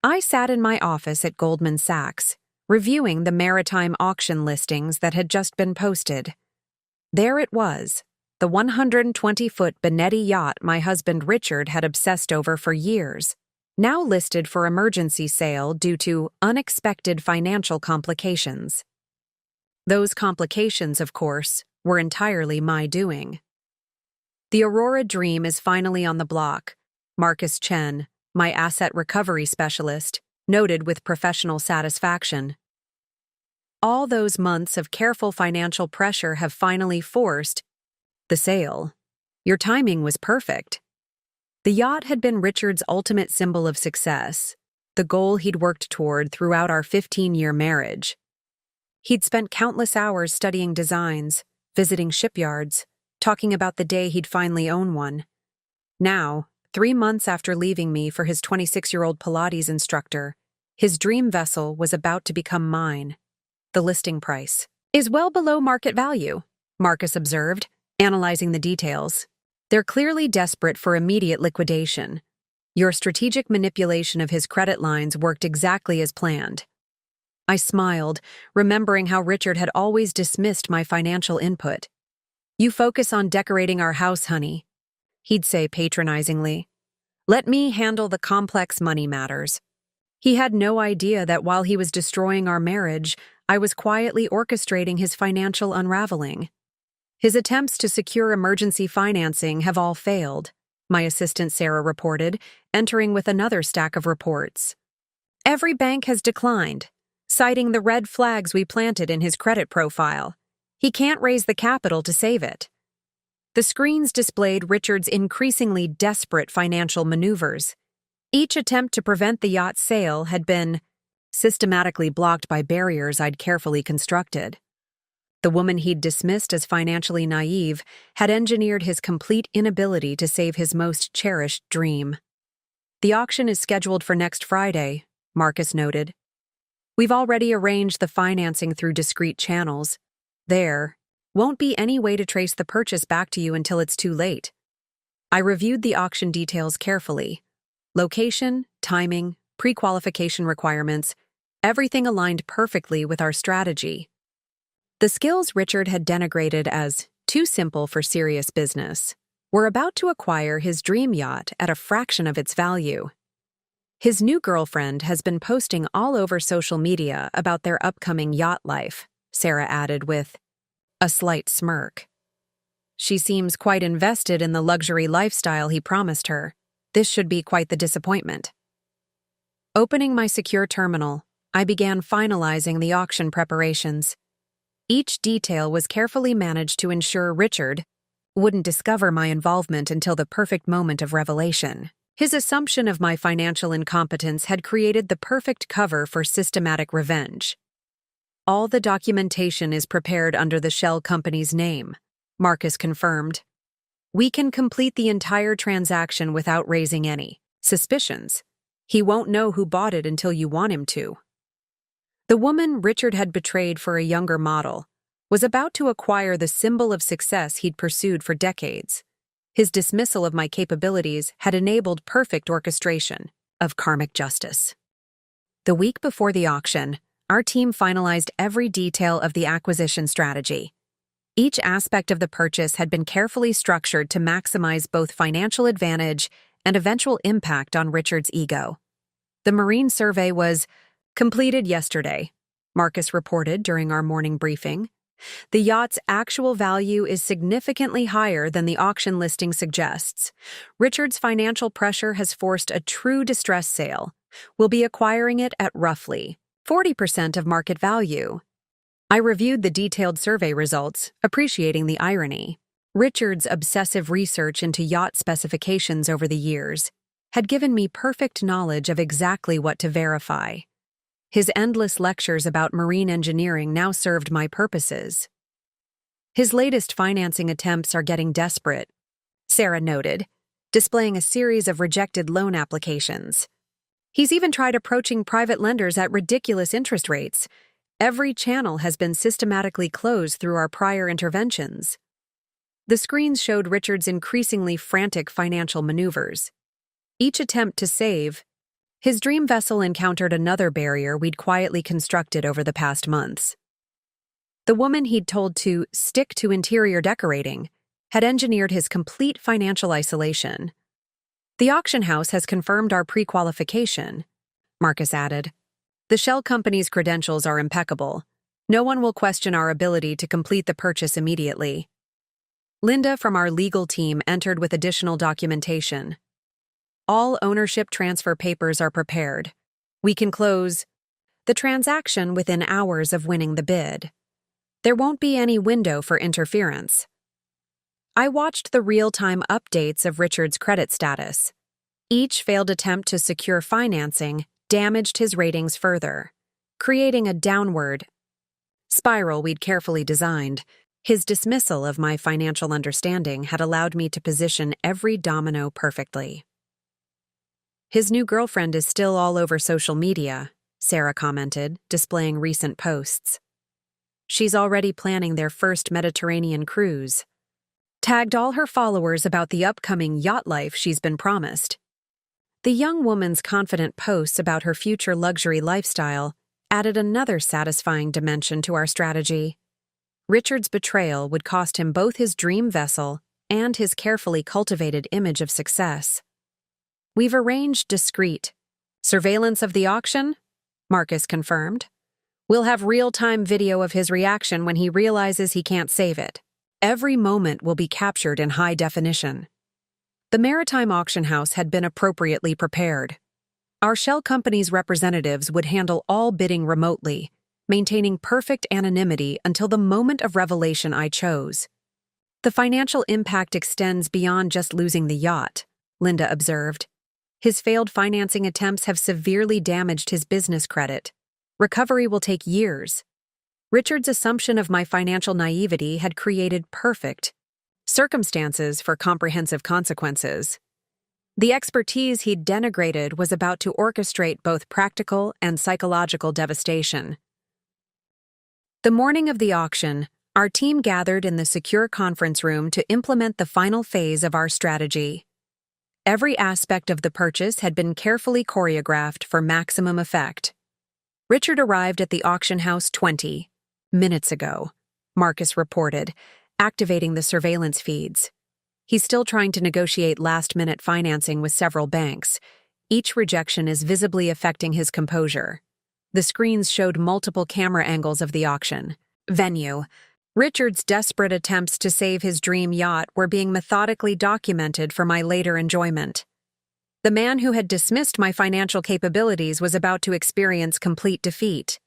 I sat in my office at Goldman Sachs, reviewing the maritime auction listings that had just been posted. There it was, the 120-foot Benetti yacht my husband Richard had obsessed over for years, now listed for emergency sale due to unexpected financial complications. Those complications, of course, were entirely my doing. The Aurora Dream is finally on the block, Marcus Chen, my asset recovery specialist, noted with professional satisfaction. All those months of careful financial pressure have finally forced the sale. Your timing was perfect. The yacht had been Richard's ultimate symbol of success, the goal he'd worked toward throughout our 15-year marriage. He'd spent countless hours studying designs, visiting shipyards, talking about the day he'd finally own one. Now, 3 months after leaving me for his 26-year-old Pilates instructor, his dream vessel was about to become mine. The listing price is well below market value, Marcus observed, analyzing the details. They're clearly desperate for immediate liquidation. Your strategic manipulation of his credit lines worked exactly as planned. I smiled, remembering how Richard had always dismissed my financial input. You focus on decorating our house, honey, he'd say patronizingly. Let me handle the complex money matters. He had no idea that while he was destroying our marriage, I was quietly orchestrating his financial unraveling. His attempts to secure emergency financing have all failed, my assistant Sarah reported, entering with another stack of reports. Every bank has declined, citing the red flags we planted in his credit profile. He can't raise the capital to save it. The screens displayed Richard's increasingly desperate financial maneuvers. Each attempt to prevent the yacht's sale had been systematically blocked by barriers I'd carefully constructed. The woman he'd dismissed as financially naive had engineered his complete inability to save his most cherished dream. The auction is scheduled for next Friday, Marcus noted. We've already arranged the financing through discreet channels. There won't be any way to trace the purchase back to you until it's too late. I reviewed the auction details carefully. Location, timing, pre-qualification requirements, everything aligned perfectly with our strategy. The skills Richard had denigrated as too simple for serious business were about to acquire his dream yacht at a fraction of its value. His new girlfriend has been posting all over social media about their upcoming yacht life, Sarah added with a slight smirk. She seems quite invested in the luxury lifestyle he promised her. This should be quite the disappointment. Opening my secure terminal, I began finalizing the auction preparations. Each detail was carefully managed to ensure Richard wouldn't discover my involvement until the perfect moment of revelation. His assumption of my financial incompetence had created the perfect cover for systematic revenge. All the documentation is prepared under the shell company's name, Marcus confirmed. We can complete the entire transaction without raising any suspicions. He won't know who bought it until you want him to. The woman Richard had betrayed for a younger model was about to acquire the symbol of success he'd pursued for decades. His dismissal of my capabilities had enabled perfect orchestration of karmic justice. The week before the auction, our team finalized every detail of the acquisition strategy. Each aspect of the purchase had been carefully structured to maximize both financial advantage and eventual impact on Richard's ego. The marine survey was completed yesterday, Marcus reported during our morning briefing. The yacht's actual value is significantly higher than the auction listing suggests. Richard's financial pressure has forced a true distress sale. We'll be acquiring it at roughly 40% of market value. I reviewed the detailed survey results, appreciating the irony. Richard's obsessive research into yacht specifications over the years had given me perfect knowledge of exactly what to verify. His endless lectures about marine engineering now served my purposes. His latest financing attempts are getting desperate, Sarah noted, displaying a series of rejected loan applications. He's even tried approaching private lenders at ridiculous interest rates. Every channel has been systematically closed through our prior interventions. The screens showed Richard's increasingly frantic financial maneuvers. Each attempt to save His dream vessel encountered another barrier we'd quietly constructed over the past months. The woman he'd told to stick to interior decorating had engineered his complete financial isolation. The auction house has confirmed our pre-qualification, Marcus added. The shell company's credentials are impeccable. No one will question our ability to complete the purchase immediately. Linda from our legal team entered with additional documentation. All ownership transfer papers are prepared. We can close the transaction within hours of winning the bid. There won't be any window for interference. I watched the real-time updates of Richard's credit status. Each failed attempt to secure financing damaged his ratings further, creating a downward spiral we'd carefully designed. His dismissal of my financial understanding had allowed me to position every domino perfectly. His new girlfriend is still all over social media, Sarah commented, displaying recent posts. She's already planning their first Mediterranean cruise. Tagged all her followers about the upcoming yacht life she's been promised. The young woman's confident posts about her future luxury lifestyle added another satisfying dimension to our strategy. Richard's betrayal would cost him both his dream vessel and his carefully cultivated image of success. We've arranged discreet surveillance of the auction, Marcus confirmed. We'll have real-time video of his reaction when he realizes he can't save it. Every moment will be captured in high definition. The maritime auction house had been appropriately prepared. Our shell company's representatives would handle all bidding remotely, maintaining perfect anonymity until the moment of revelation I chose. The financial impact extends beyond just losing the yacht, Linda observed. His failed financing attempts have severely damaged his business credit. Recovery will take years. Richard's assumption of my financial naivety had created perfect circumstances for comprehensive consequences. The expertise he'd denigrated was about to orchestrate both practical and psychological devastation. The morning of the auction, our team gathered in the secure conference room to implement the final phase of our strategy. Every aspect of the purchase had been carefully choreographed for maximum effect. Richard arrived at the auction house 20 minutes ago, Marcus reported, activating the surveillance feeds. He's still trying to negotiate last-minute financing with several banks. Each rejection is visibly affecting his composure. The screens showed multiple camera angles of the auction venue. Richard's desperate attempts to save his dream yacht were being methodically documented for my later enjoyment. The man who had dismissed my financial capabilities was about to experience complete defeat.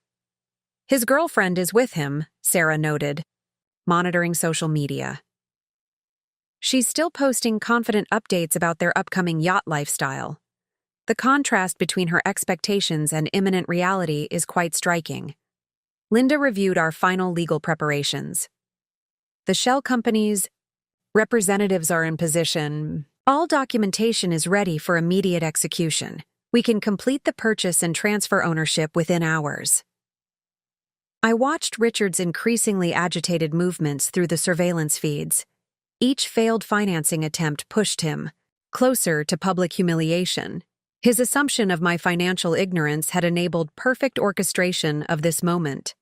His girlfriend is with him, Sarah noted, monitoring social media. She's still posting confident updates about their upcoming yacht lifestyle. The contrast between her expectations and imminent reality is quite striking. Linda reviewed our final legal preparations. The shell company's representatives are in position. All documentation is ready for immediate execution. We can complete the purchase and transfer ownership within hours. I watched Richard's increasingly agitated movements through the surveillance feeds. Each failed financing attempt pushed him closer to public humiliation. His assumption of my financial ignorance had enabled perfect orchestration of this moment.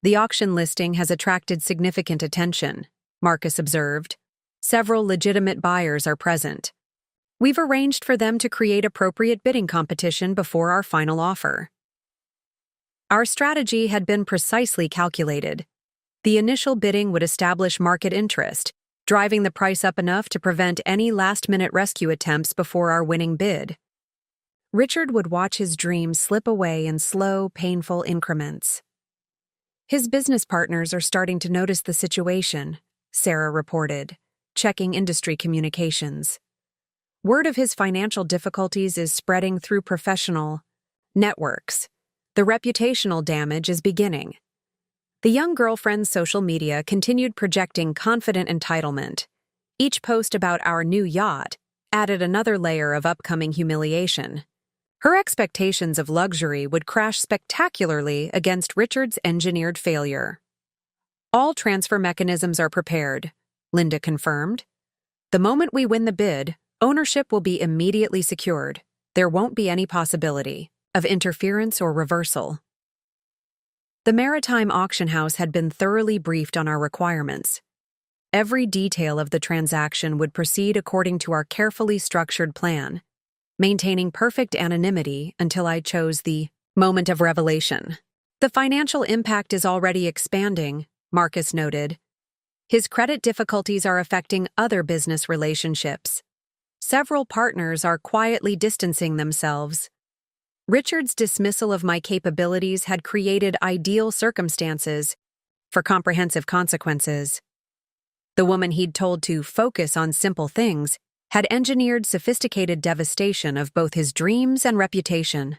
The auction listing has attracted significant attention, Marcus observed. Several legitimate buyers are present. We've arranged for them to create appropriate bidding competition before our final offer. Our strategy had been precisely calculated. The initial bidding would establish market interest, driving the price up enough to prevent any last-minute rescue attempts before our winning bid. Richard would watch his dream slip away in slow, painful increments. His business partners are starting to notice the situation, Sarah reported, checking industry communications. Word of his financial difficulties is spreading through professional networks. The reputational damage is beginning. The young girlfriend's social media continued projecting confident entitlement. Each post about our new yacht added another layer of upcoming humiliation. Her expectations of luxury would crash spectacularly against Richard's engineered failure. All transfer mechanisms are prepared, Linda confirmed. The moment we win the bid, ownership will be immediately secured. there won't be any possibility of interference or reversal. The maritime auction house had been thoroughly briefed on our requirements. Every detail of the transaction would proceed according to our carefully structured plan, maintaining perfect anonymity until I chose the moment of revelation. The financial impact is already expanding, Marcus noted. His credit difficulties are affecting other business relationships. Several partners are quietly distancing themselves. Richard's dismissal of my capabilities had created ideal circumstances for comprehensive consequences. The woman he'd told to focus on simple things had engineered sophisticated devastation of both his dreams and reputation.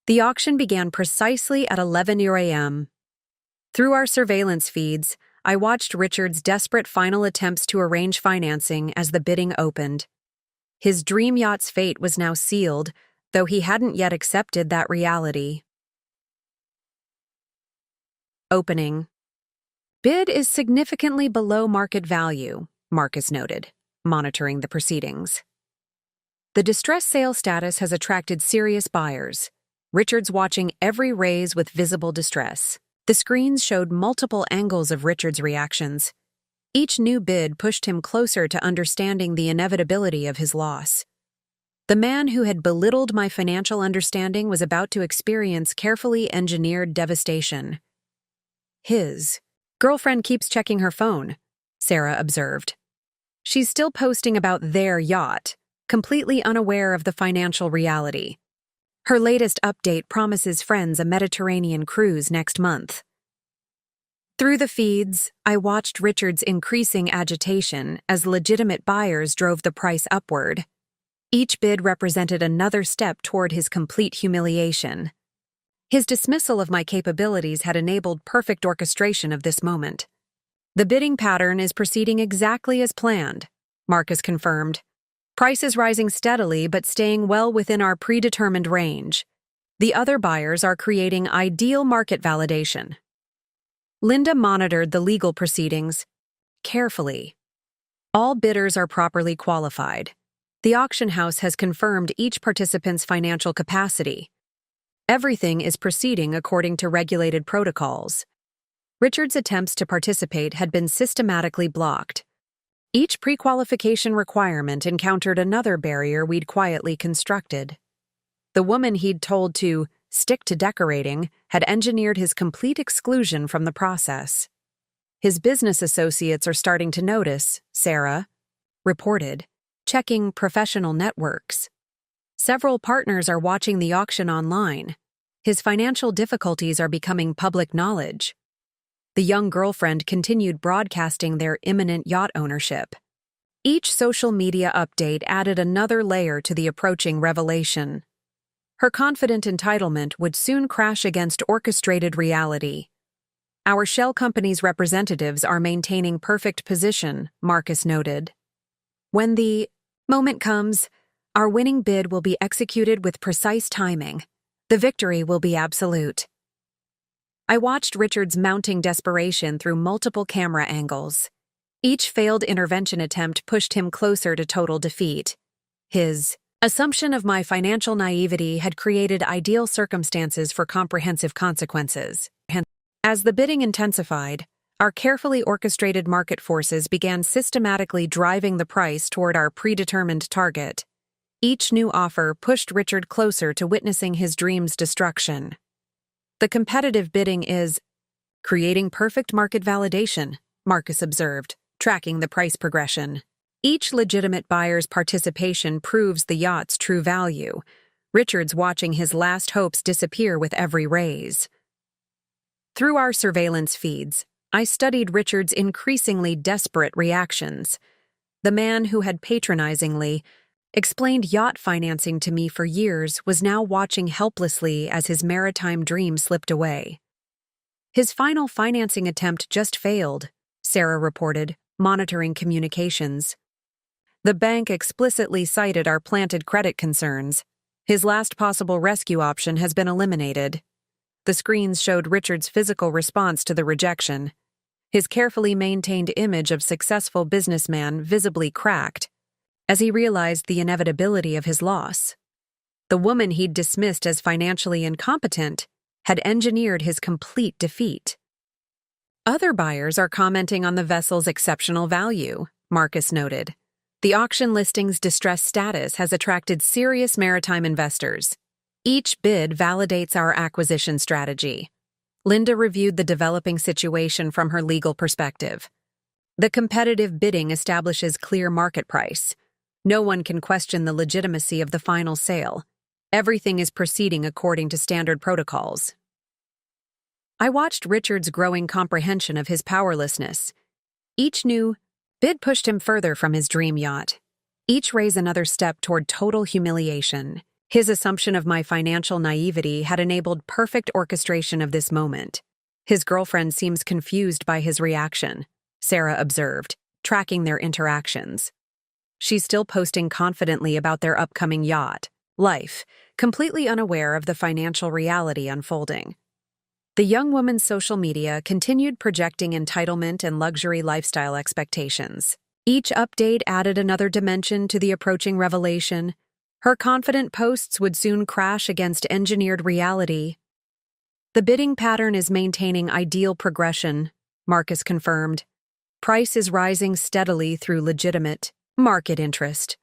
The auction began precisely at 11 a.m. Through our surveillance feeds, I watched Richard's desperate final attempts to arrange financing as the bidding opened. His dream yacht's fate was now sealed, though he hadn't yet accepted that reality. Opening. Bid is significantly below market value, Marcus noted, monitoring the proceedings. The distress sale status has attracted serious buyers. Richard's watching every raise with visible distress. The screens showed multiple angles of Richard's reactions. Each new bid pushed him closer to understanding the inevitability of his loss. The man who had belittled my financial understanding was about to experience carefully engineered devastation. His girlfriend keeps checking her phone, Sarah observed. She's still posting about their yacht, completely unaware of the financial reality. Her latest update promises friends a Mediterranean cruise next month. Through the feeds, I watched Richard's increasing agitation as legitimate buyers drove the price upward. Each bid represented another step toward his complete humiliation. His dismissal of my capabilities had enabled perfect orchestration of this moment. The bidding pattern is proceeding exactly as planned, Marcus confirmed. Prices rising steadily but staying well within our predetermined range. The other buyers are creating ideal market validation. Linda monitored the legal proceedings carefully. All bidders are properly qualified. The auction house has confirmed each participant's financial capacity. Everything is proceeding according to regulated protocols. Richard's attempts to participate had been systematically blocked. Each pre-qualification requirement encountered another barrier we'd quietly constructed. The woman he'd told to stick to decorating had engineered his complete exclusion from the process. His business associates are starting to notice, Sarah reported, checking professional networks. Several partners are watching the auction online. His financial difficulties are becoming public knowledge. The young girlfriend continued broadcasting their imminent yacht ownership. Each social media update added another layer to the approaching revelation. Her confident entitlement would soon crash against orchestrated reality. Our shell company's representatives are maintaining perfect position, Marcus noted. When the moment comes, our winning bid will be executed with precise timing. The victory will be absolute. I watched Richard's mounting desperation through multiple camera angles. Each failed intervention attempt pushed him closer to total defeat. His assumption of my financial naivety had created ideal circumstances for comprehensive consequences. As the bidding intensified, our carefully orchestrated market forces began systematically driving the price toward our predetermined target. Each new offer pushed Richard closer to witnessing his dream's destruction. The competitive bidding is creating perfect market validation, Marcus observed, tracking the price progression. Each legitimate buyer's participation proves the yacht's true value. Richard's watching his last hopes disappear with every raise. Through our surveillance feeds, I studied Richard's increasingly desperate reactions. The man who had patronizingly explained yacht financing to me for years was now watching helplessly as his maritime dream slipped away. His final financing attempt just failed, Sarah reported, monitoring communications. The bank explicitly cited our planted credit concerns. His last possible rescue option has been eliminated. The screens showed Richard's physical response to the rejection. His carefully maintained image of successful businessman visibly cracked. as he realized the inevitability of his loss. The woman he'd dismissed as financially incompetent had engineered his complete defeat. Other buyers are commenting on the vessel's exceptional value, Marcus noted. The auction listing's distressed status has attracted serious maritime investors. Each bid validates our acquisition strategy. Linda reviewed the developing situation from her legal perspective. The competitive bidding establishes clear market price. No one can question the legitimacy of the final sale. Everything is proceeding according to standard protocols. I watched Richard's growing comprehension of his powerlessness. Each new bid pushed him further from his dream yacht. Each raised another step toward total humiliation. His assumption of my financial naivety had enabled perfect orchestration of this moment. His girlfriend seems confused by his reaction, Sarah observed, tracking their interactions. She's still posting confidently about their upcoming yacht life, completely unaware of the financial reality unfolding. The young woman's social media continued projecting entitlement and luxury lifestyle expectations. Each update added another dimension to the approaching revelation. Her confident posts would soon crash against engineered reality. The bidding pattern is maintaining ideal progression, Marcus confirmed. Price is rising steadily through legitimate market interest.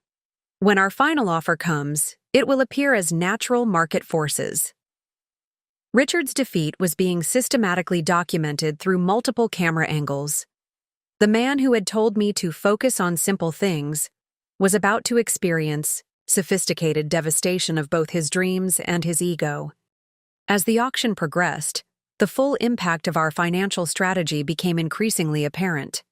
When our final offer comes, it will appear as natural market forces. Richard's defeat was being systematically documented through multiple camera angles. The man who had told me to focus on simple things was about to experience sophisticated devastation of both his dreams and his ego. As the auction progressed, the full impact of our financial strategy became increasingly apparent.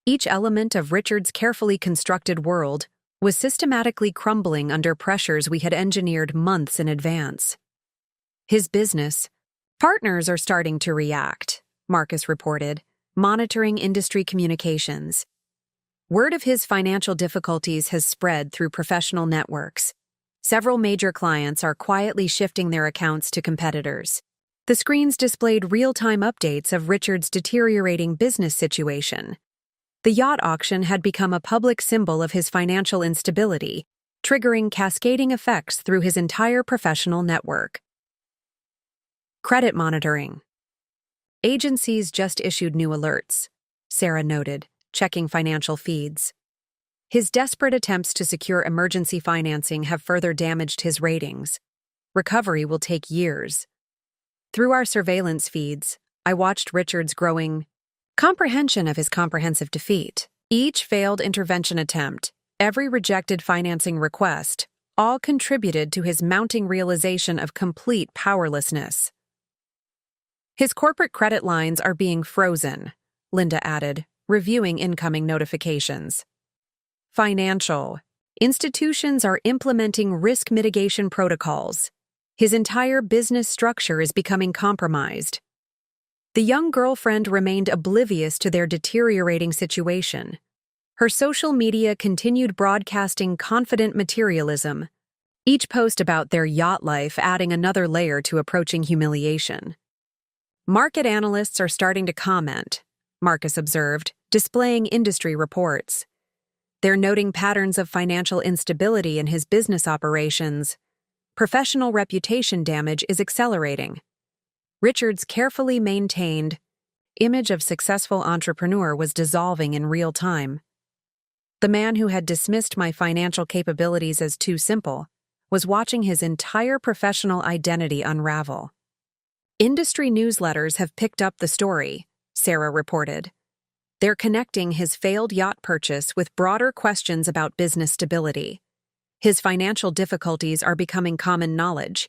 Each element of Richard's carefully constructed world was systematically crumbling under pressures we had engineered months in advance. His business partners are starting to react, Marcus reported, monitoring industry communications. Word of his financial difficulties has spread through professional networks. Several major clients are quietly shifting their accounts to competitors. The screens displayed real-time updates of Richard's deteriorating business situation. The yacht auction had become a public symbol of his financial instability, triggering cascading effects through his entire professional network. Credit monitoring. Agencies just issued new alerts, Sarah noted, checking financial feeds. His desperate attempts to secure emergency financing have further damaged his ratings. Recovery will take years. Through our surveillance feeds, I watched Richard's growing comprehension of his comprehensive defeat. Each failed intervention attempt, every rejected financing request, all contributed to his mounting realization of complete powerlessness. His corporate credit lines are being frozen, Linda added, reviewing incoming notifications. Financial institutions are implementing risk mitigation protocols. His entire business structure is becoming compromised. The young girlfriend remained oblivious to their deteriorating situation. Her social media continued broadcasting confident materialism, each post about their yacht life adding another layer to approaching humiliation. Market analysts are starting to comment, Marcus observed, displaying industry reports. They're noting patterns of financial instability in his business operations. Professional reputation damage is accelerating. Richard's carefully maintained image of successful entrepreneur was dissolving in real time. The man who had dismissed my financial capabilities as too simple was watching his entire professional identity unravel. Industry newsletters have picked up the story, Sarah reported. They're connecting his failed yacht purchase with broader questions about business stability. His financial difficulties are becoming common knowledge.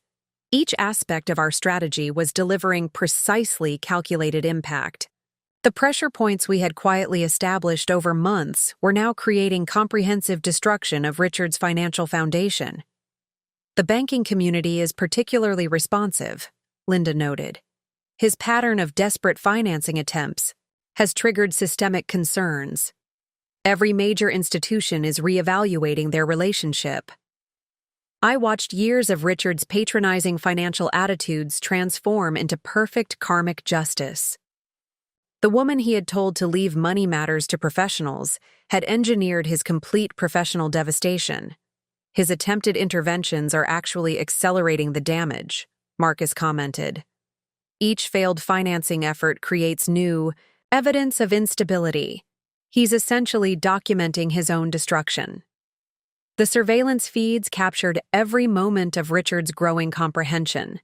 Each aspect of our strategy was delivering precisely calculated impact. The pressure points we had quietly established over months were now creating comprehensive destruction of Richard's financial foundation. The banking community is particularly responsive, Linda noted. His pattern of desperate financing attempts has triggered systemic concerns. Every major institution is reevaluating their relationship. I watched years of Richard's patronizing financial attitudes transform into perfect karmic justice. The woman he had told to leave money matters to professionals had engineered his complete professional devastation. His attempted interventions are actually accelerating the damage, Marcus commented. Each failed financing effort creates new evidence of instability. He's essentially documenting his own destruction. The surveillance feeds captured every moment of Richard's growing comprehension.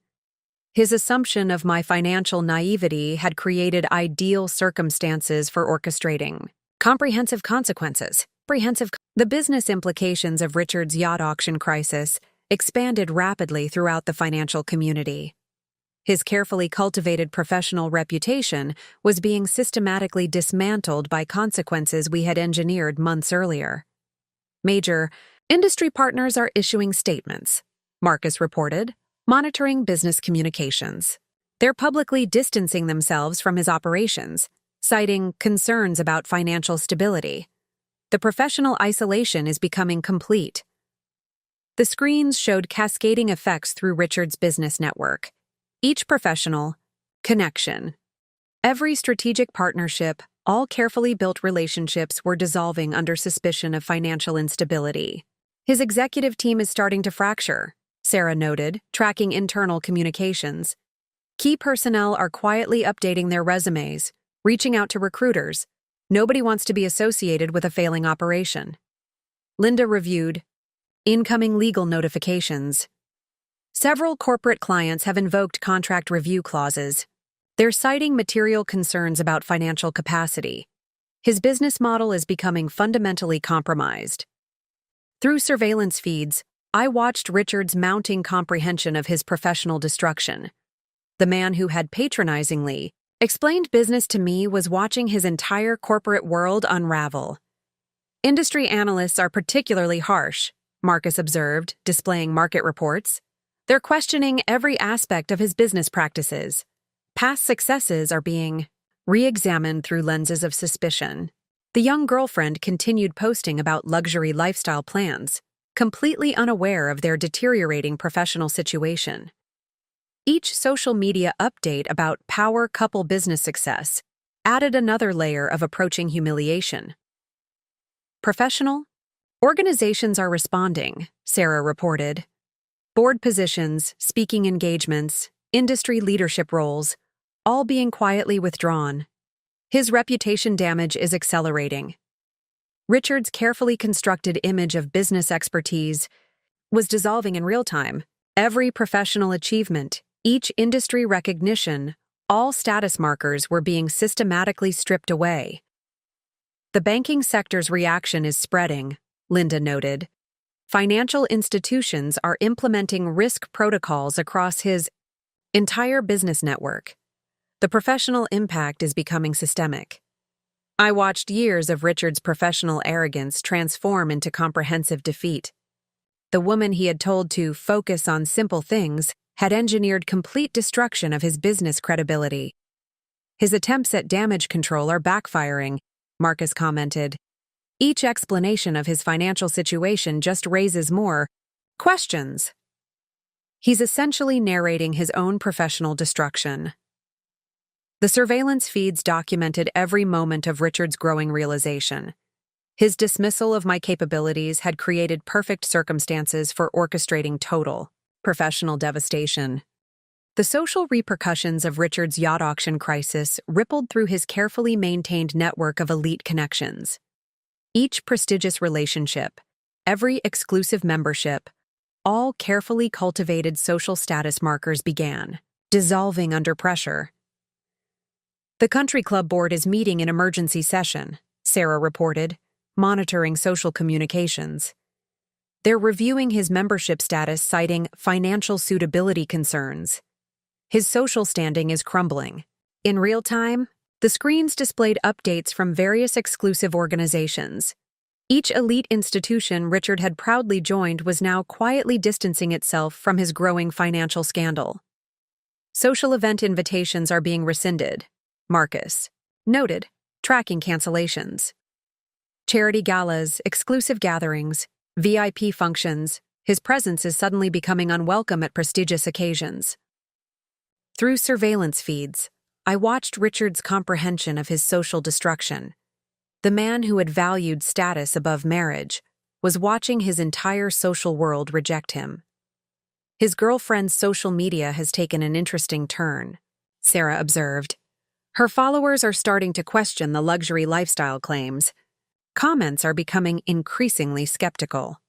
His assumption of my financial naivety had created ideal circumstances for orchestrating comprehensive consequences. The business implications of Richard's yacht auction crisis expanded rapidly throughout the financial community. His carefully cultivated professional reputation was being systematically dismantled by consequences we had engineered months earlier. Major industry partners are issuing statements, Marcus reported, monitoring business communications. They're publicly distancing themselves from his operations, citing concerns about financial stability. The professional isolation is becoming complete. The screens showed cascading effects through Richard's business network. Each professional connection, every strategic partnership, all carefully built relationships were dissolving under suspicion of financial instability. His executive team is starting to fracture, Sarah noted, tracking internal communications. Key personnel are quietly updating their resumes, reaching out to recruiters. Nobody wants to be associated with a failing operation. Linda reviewed incoming legal notifications. Several corporate clients have invoked contract review clauses. They're citing material concerns about financial capacity. His business model is becoming fundamentally compromised. Through surveillance feeds, I watched Richard's mounting comprehension of his professional destruction. The man who had patronizingly explained business to me was watching his entire corporate world unravel. Industry analysts are particularly harsh, Marcus observed, displaying market reports. They're questioning every aspect of his business practices. Past successes are being re-examined through lenses of suspicion. The young girlfriend continued posting about luxury lifestyle plans, completely unaware of their deteriorating professional situation. Each social media update about power couple business success added another layer of approaching humiliation. Professional organizations are responding, Sarah reported. Board positions, speaking engagements, industry leadership roles, all being quietly withdrawn. His reputation damage is accelerating. Richard's carefully constructed image of business expertise was dissolving in real time. Every professional achievement, each industry recognition, all status markers were being systematically stripped away. The banking sector's reaction is spreading, Linda noted. Financial institutions are implementing risk protocols across his entire business network. The professional impact is becoming systemic. I watched years of Richard's professional arrogance transform into comprehensive defeat. The woman he had told to focus on simple things had engineered complete destruction of his business credibility. His attempts at damage control are backfiring, Marcus commented. Each explanation of his financial situation just raises more questions. He's essentially narrating his own professional destruction. The surveillance feeds documented every moment of Richard's growing realization. His dismissal of my capabilities had created perfect circumstances for orchestrating total professional devastation. The social repercussions of Richard's yacht auction crisis rippled through his carefully maintained network of elite connections. Each prestigious relationship, every exclusive membership, all carefully cultivated social status markers began dissolving under pressure. The country club board is meeting in emergency session, Sarah reported, monitoring social communications. They're reviewing his membership status, citing financial suitability concerns. His social standing is crumbling. In real time, the screens displayed updates from various exclusive organizations. Each elite institution Richard had proudly joined was now quietly distancing itself from his growing financial scandal. Social event invitations are being rescinded, Marcus noted, tracking cancellations. Charity galas, exclusive gatherings, VIP functions, his presence is suddenly becoming unwelcome at prestigious occasions. Through surveillance feeds, I watched Richard's comprehension of his social destruction. The man who had valued status above marriage was watching his entire social world reject him. His girlfriend's social media has taken an interesting turn, Sarah observed. Her followers are starting to question the luxury lifestyle claims. Comments are becoming increasingly skeptical.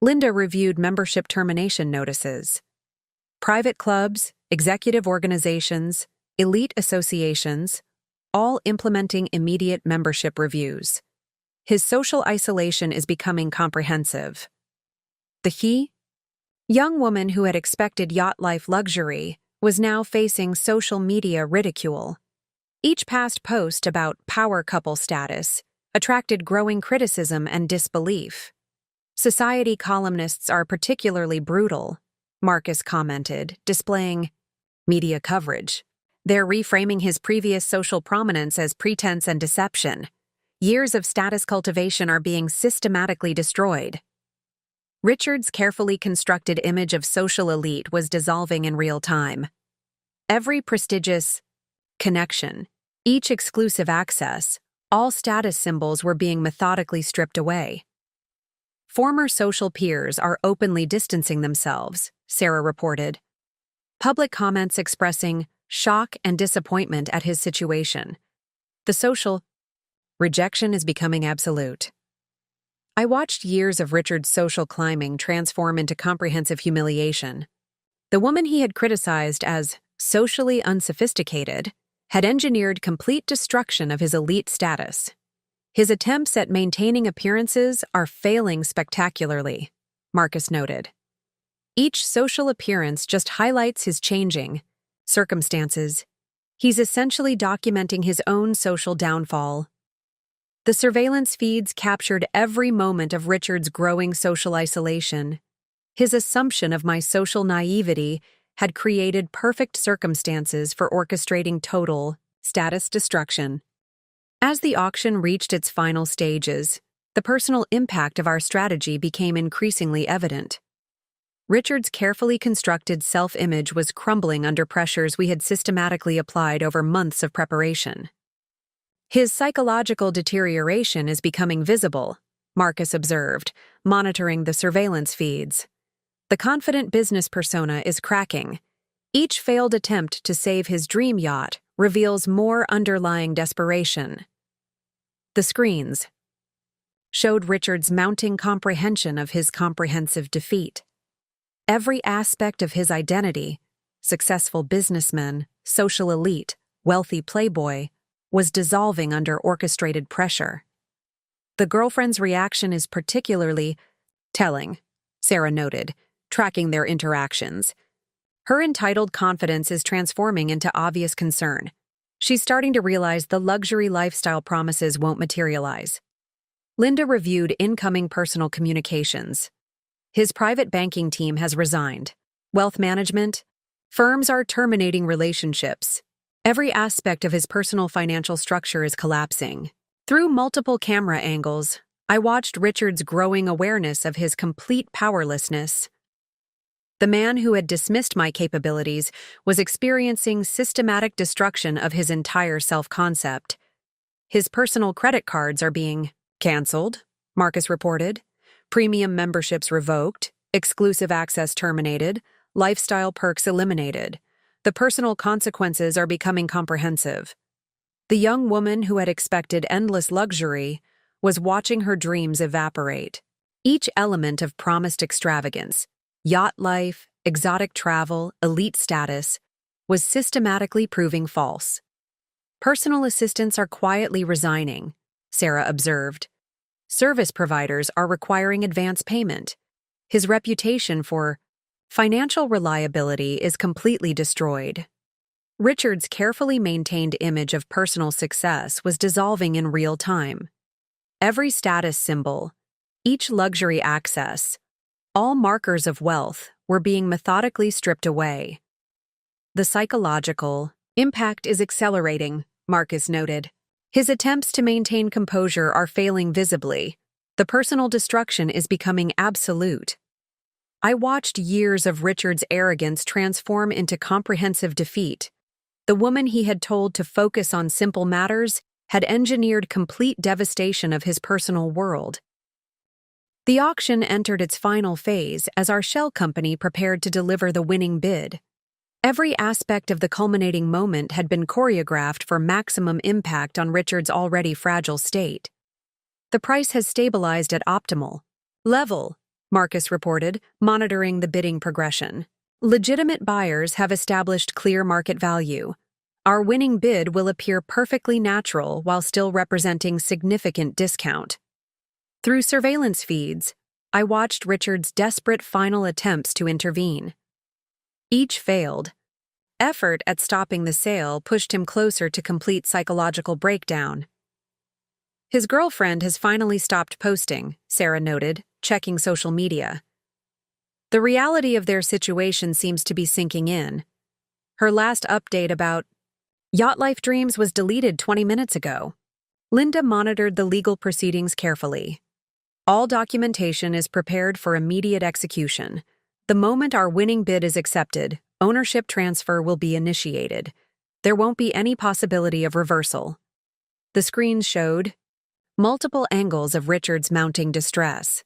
Linda reviewed membership termination notices. Private clubs, executive organizations, elite associations, all implementing immediate membership reviews. His social isolation is becoming comprehensive. The he, young woman who had expected yacht life luxury, was now facing social media ridicule. Each past post about power couple status attracted growing criticism and disbelief. Society columnists are particularly brutal, Marcus commented, displaying media coverage. They're reframing his previous social prominence as pretense and deception. Years of status cultivation are being systematically destroyed. Richard's carefully constructed image of social elite was dissolving in real time. Every prestigious connection, each exclusive access, all status symbols were being methodically stripped away. Former social peers are openly distancing themselves, Sarah reported. Public comments expressing shock and disappointment at his situation. The social rejection is becoming absolute. I watched years of Richard's social climbing transform into comprehensive humiliation. The woman he had criticized as socially unsophisticated had engineered complete destruction of his elite status. His attempts at maintaining appearances are failing spectacularly, Marcus noted. Each social appearance just highlights his changing circumstances. He's essentially documenting his own social downfall. The surveillance feeds captured every moment of Richard's growing social isolation. His assumption of my social naivety had created perfect circumstances for orchestrating total status destruction. As the auction reached its final stages, the personal impact of our strategy became increasingly evident. Richard's carefully constructed self-image was crumbling under pressures we had systematically applied over months of preparation. His psychological deterioration is becoming visible, Marcus observed, monitoring the surveillance feeds. The confident business persona is cracking. Each failed attempt to save his dream yacht reveals more underlying desperation. The screens showed Richard's mounting comprehension of his comprehensive defeat. Every aspect of his identity, successful businessman, social elite, wealthy playboy, was dissolving under orchestrated pressure. The girlfriend's reaction is particularly telling, Sarah noted, tracking their interactions. Her entitled confidence is transforming into obvious concern. She's starting to realize the luxury lifestyle promises won't materialize. Linda reviewed incoming personal communications. His private banking team has resigned. Wealth management, firms are terminating relationships. Every aspect of his personal financial structure is collapsing. Through multiple camera angles, I watched Richard's growing awareness of his complete powerlessness. The man who had dismissed my capabilities was experiencing systematic destruction of his entire self-concept. His personal credit cards are being canceled, Marcus reported. Premium memberships revoked, exclusive access terminated, lifestyle perks eliminated. The personal consequences are becoming comprehensive. The young woman who had expected endless luxury was watching her dreams evaporate. Each element of promised extravagance, yacht life, exotic travel, elite status, was systematically proving false. Personal assistants are quietly resigning, Sarah observed. Service providers are requiring advance payment. His reputation for financial reliability is completely destroyed. Richard's carefully maintained image of personal success was dissolving in real time. Every status symbol, each luxury access, all markers of wealth were being methodically stripped away. The psychological impact is accelerating, Marcus noted. His attempts to maintain composure are failing visibly. The personal destruction is becoming absolute. I watched years of Richard's arrogance transform into comprehensive defeat. The woman he had told to focus on simple matters had engineered complete devastation of his personal world. The auction entered its final phase as our shell company prepared to deliver the winning bid. Every aspect of the culminating moment had been choreographed for maximum impact on Richard's already fragile state. The price has stabilized at optimal level, Marcus reported, monitoring the bidding progression. Legitimate buyers have established clear market value. Our winning bid will appear perfectly natural while still representing significant discount. Through surveillance feeds, I watched Richard's desperate final attempts to intervene. Each failed. Effort at stopping the sale pushed him closer to complete psychological breakdown. His girlfriend has finally stopped posting, Sarah noted, checking social media. The reality of their situation seems to be sinking in. Her last update about Yacht Life Dreams was deleted 20 minutes ago. Linda monitored the legal proceedings carefully. All documentation is prepared for immediate execution. The moment our winning bid is accepted, ownership transfer will be initiated. There won't be any possibility of reversal. The screens showed multiple angles of Richard's mounting distress.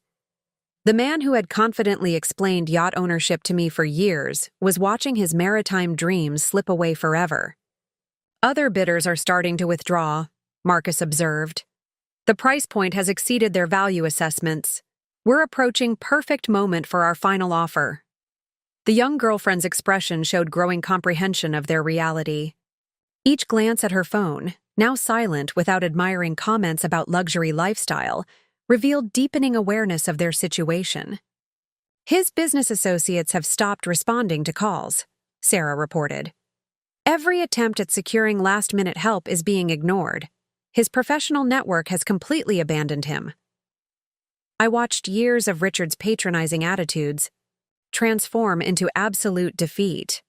The man who had confidently explained yacht ownership to me for years was watching his maritime dreams slip away forever. Other bidders are starting to withdraw, Marcus observed. The price point has exceeded their value assessments. We're approaching perfect moment for our final offer. The young girlfriend's expression showed growing comprehension of their reality. Each glance at her phone, now silent without admiring comments about luxury lifestyle, revealed deepening awareness of their situation. His business associates have stopped responding to calls, Sarah reported. Every attempt at securing last-minute help is being ignored. His professional network has completely abandoned him. I watched years of Richard's patronizing attitudes transform into absolute defeat.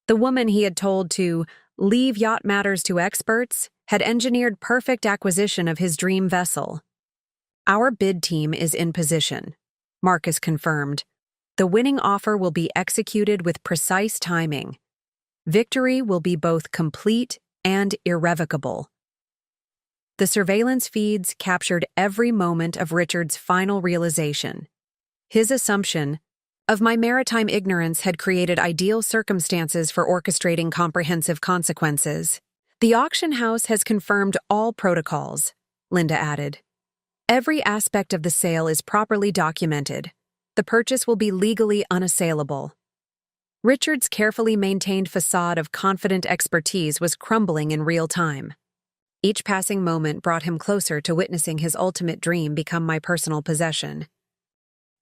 The woman he had told to leave yacht matters to experts had engineered perfect acquisition of his dream vessel. Our bid team is in position, Marcus confirmed. The winning offer will be executed with precise timing. Victory will be both complete and irrevocable. The surveillance feeds captured every moment of Richard's final realization. His assumption of my maritime ignorance had created ideal circumstances for orchestrating comprehensive consequences. The auction house has confirmed all protocols, Linda added. Every aspect of the sale is properly documented. The purchase will be legally unassailable. Richard's carefully maintained facade of confident expertise was crumbling in real time. Each passing moment brought him closer to witnessing his ultimate dream become my personal possession.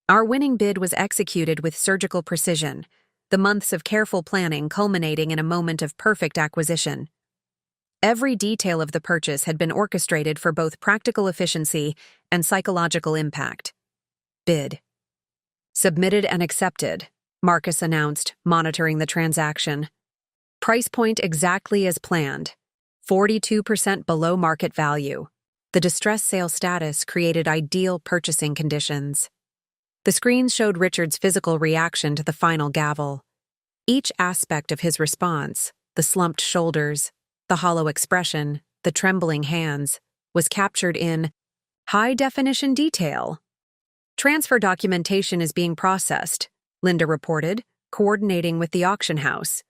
Our winning bid was executed with surgical precision, the months of careful planning culminating in a moment of perfect acquisition. Every detail of the purchase had been orchestrated for both practical efficiency and psychological impact. Bid. Submitted and accepted, Marcus announced, monitoring the transaction. Price point exactly as planned, 42% below market value. The distressed sale status created ideal purchasing conditions. The screens showed Richard's physical reaction to the final gavel. Each aspect of his response, the slumped shoulders, the hollow expression, the trembling hands, was captured in high-definition detail. Transfer documentation is being processed, Linda reported, coordinating with the auction house.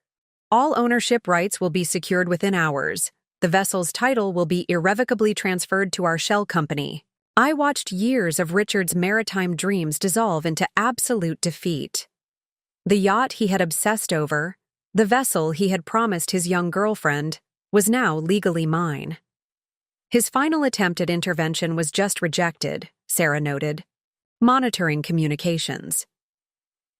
All ownership rights will be secured within hours. The vessel's title will be irrevocably transferred to our shell company. I watched years of Richard's maritime dreams dissolve into absolute defeat. The yacht he had obsessed over, the vessel he had promised his young girlfriend, was now legally mine. His final attempt at intervention was just rejected, Sarah noted, monitoring communications.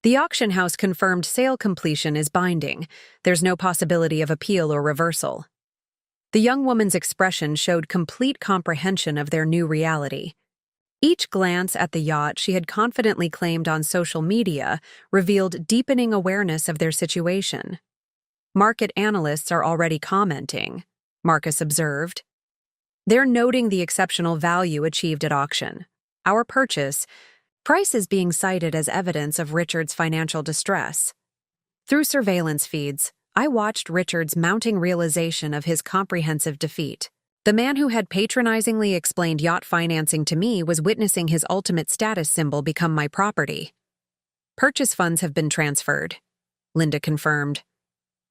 The auction house confirmed sale completion is binding. There's no possibility of appeal or reversal. The young woman's expression showed complete comprehension of their new reality. Each glance at the yacht she had confidently claimed on social media revealed deepening awareness of their situation. Market analysts are already commenting, Marcus observed. They're noting the exceptional value achieved at auction. Our purchase price is being cited as evidence of Richard's financial distress. Through surveillance feeds, I watched Richard's mounting realization of his comprehensive defeat. The man who had patronizingly explained yacht financing to me was witnessing his ultimate status symbol become my property. Purchase funds have been transferred, Linda confirmed.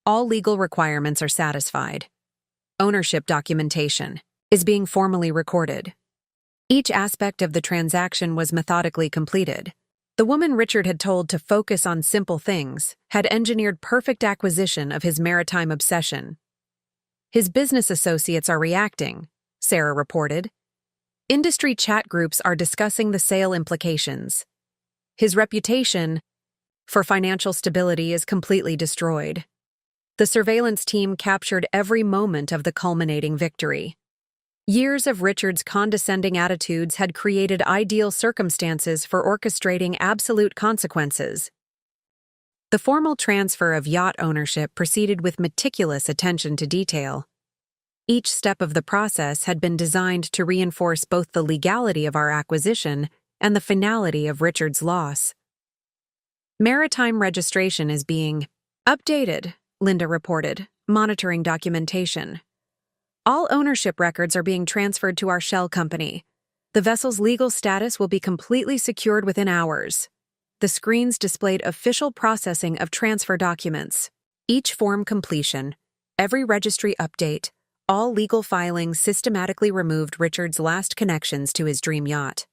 All legal requirements are satisfied. Ownership documentation is being formally recorded. Each aspect of the transaction was methodically completed. The woman Richard had told to focus on simple things had engineered perfect acquisition of his maritime obsession. His business associates are reacting, Sarah reported. Industry chat groups are discussing the sale implications. His reputation for financial stability is completely destroyed. The surveillance team captured every moment of the culminating victory. Years of Richard's condescending attitudes had created ideal circumstances for orchestrating absolute consequences. The formal transfer of yacht ownership proceeded with meticulous attention to detail. Each step of the process had been designed to reinforce both the legality of our acquisition and the finality of Richard's loss. Maritime registration is being updated, Linda reported, monitoring documentation. All ownership records are being transferred to our shell company. The vessel's legal status will be completely secured within hours. The screens displayed official processing of transfer documents. Each form completion, every registry update, all legal filings systematically removed Richard's last connections to his dream yacht.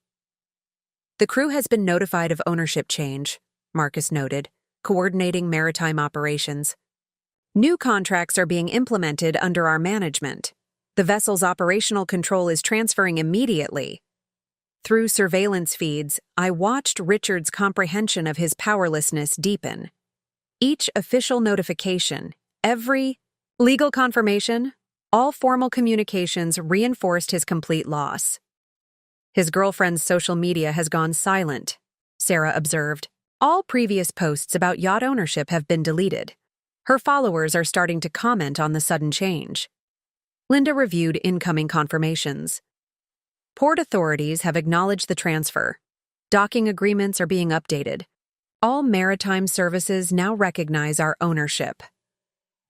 The crew has been notified of ownership change, Marcus noted, coordinating maritime operations. New contracts are being implemented under our management. The vessel's operational control is transferring immediately. Through surveillance feeds, I watched Richard's comprehension of his powerlessness deepen. Each official notification, every legal confirmation, all formal communications reinforced his complete loss. His girlfriend's social media has gone silent, Sarah observed. All previous posts about yacht ownership have been deleted. Her followers are starting to comment on the sudden change. Linda reviewed incoming confirmations. Port authorities have acknowledged the transfer. Docking agreements are being updated. All maritime services now recognize our ownership.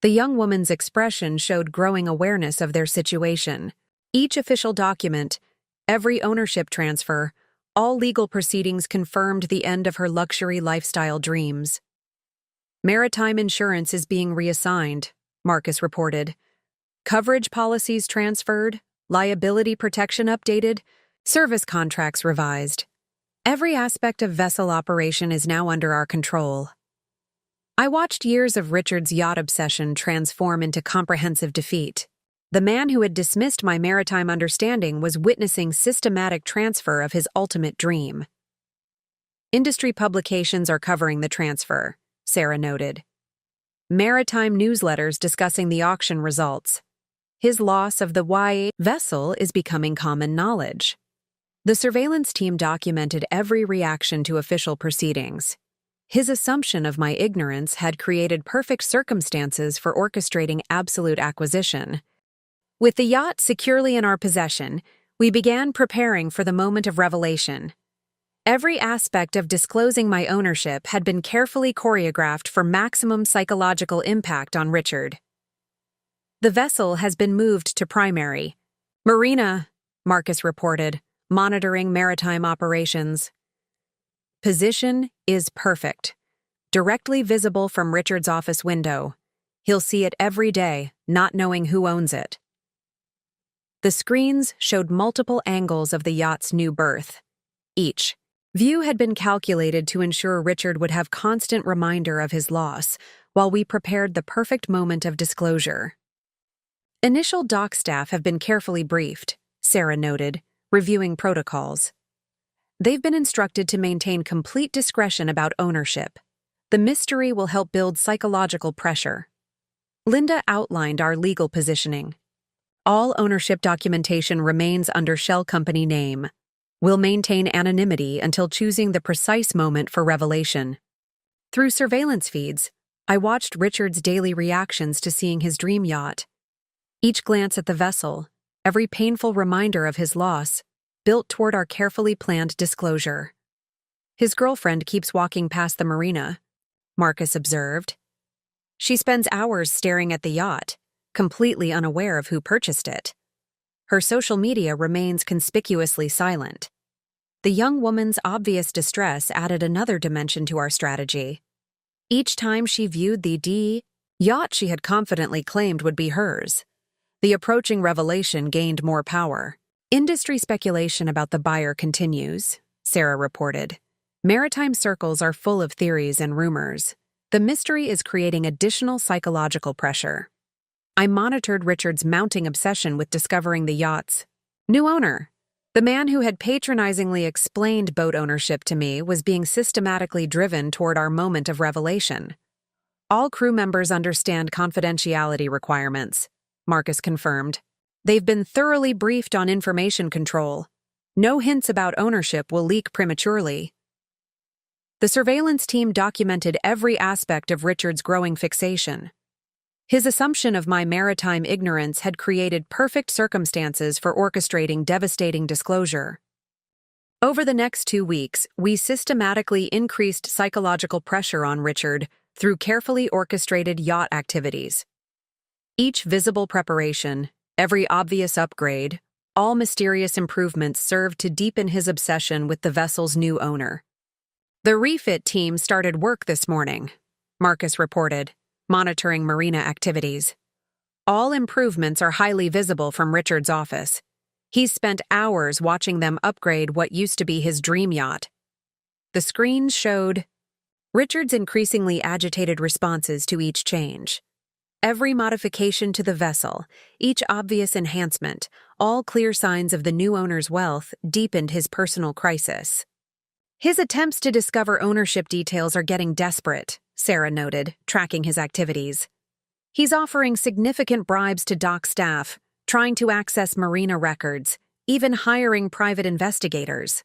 The young woman's expression showed growing awareness of their situation. Each official document, every ownership transfer, all legal proceedings confirmed the end of her luxury lifestyle dreams. Maritime insurance is being reassigned, Marcus reported. Coverage policies transferred, liability protection updated, service contracts revised. Every aspect of vessel operation is now under our control. I watched years of Richard's yacht obsession transform into comprehensive defeat. The man who had dismissed my maritime understanding was witnessing systematic transfer of his ultimate dream. Industry publications are covering the transfer, Sarah noted. Maritime newsletters discussing the auction results. His loss of the Yacht vessel is becoming common knowledge. The surveillance team documented every reaction to official proceedings. His assumption of my ignorance had created perfect circumstances for orchestrating absolute acquisition. With the yacht securely in our possession, we began preparing for the moment of revelation. Every aspect of disclosing my ownership had been carefully choreographed for maximum psychological impact on Richard. The vessel has been moved to primary marina, Marcus reported, monitoring maritime operations. Position is perfect. Directly visible from Richard's office window. He'll see it every day, not knowing who owns it. The screens showed multiple angles of the yacht's new berth. Each view had been calculated to ensure Richard would have constant reminder of his loss, while we prepared the perfect moment of disclosure. Initial dock staff have been carefully briefed, Sarah noted, reviewing protocols. They've been instructed to maintain complete discretion about ownership. The mystery will help build psychological pressure. Linda outlined our legal positioning. All ownership documentation remains under shell company name. We'll maintain anonymity until choosing the precise moment for revelation. Through surveillance feeds, I watched Richard's daily reactions to seeing his dream yacht. Each glance at the vessel, every painful reminder of his loss, built toward our carefully planned disclosure. His girlfriend keeps walking past the marina, Marcus observed. She spends hours staring at the yacht, completely unaware of who purchased it. Her social media remains conspicuously silent. The young woman's obvious distress added another dimension to our strategy. Each time she viewed the yacht she had confidently claimed would be hers, the approaching revelation gained more power. Industry speculation about the buyer continues, Sarah reported. Maritime circles are full of theories and rumors. The mystery is creating additional psychological pressure. I monitored Richard's mounting obsession with discovering the yacht's new owner. The man who had patronizingly explained boat ownership to me was being systematically driven toward our moment of revelation. All crew members understand confidentiality requirements, Marcus confirmed. They've been thoroughly briefed on information control. No hints about ownership will leak prematurely. The surveillance team documented every aspect of Richard's growing fixation. His assumption of my maritime ignorance had created perfect circumstances for orchestrating devastating disclosure. Over the next 2 weeks, we systematically increased psychological pressure on Richard through carefully orchestrated yacht activities. Each visible preparation, every obvious upgrade, all mysterious improvements served to deepen his obsession with the vessel's new owner. The refit team started work this morning, Marcus reported, monitoring marina activities. All improvements are highly visible from Richard's office. He's spent hours watching them upgrade what used to be his dream yacht. The screens showed Richard's increasingly agitated responses to each change. Every modification to the vessel, each obvious enhancement, all clear signs of the new owner's wealth, deepened his personal crisis. His attempts to discover ownership details are getting desperate, Sarah noted, tracking his activities. He's offering significant bribes to dock staff, trying to access marina records, even hiring private investigators.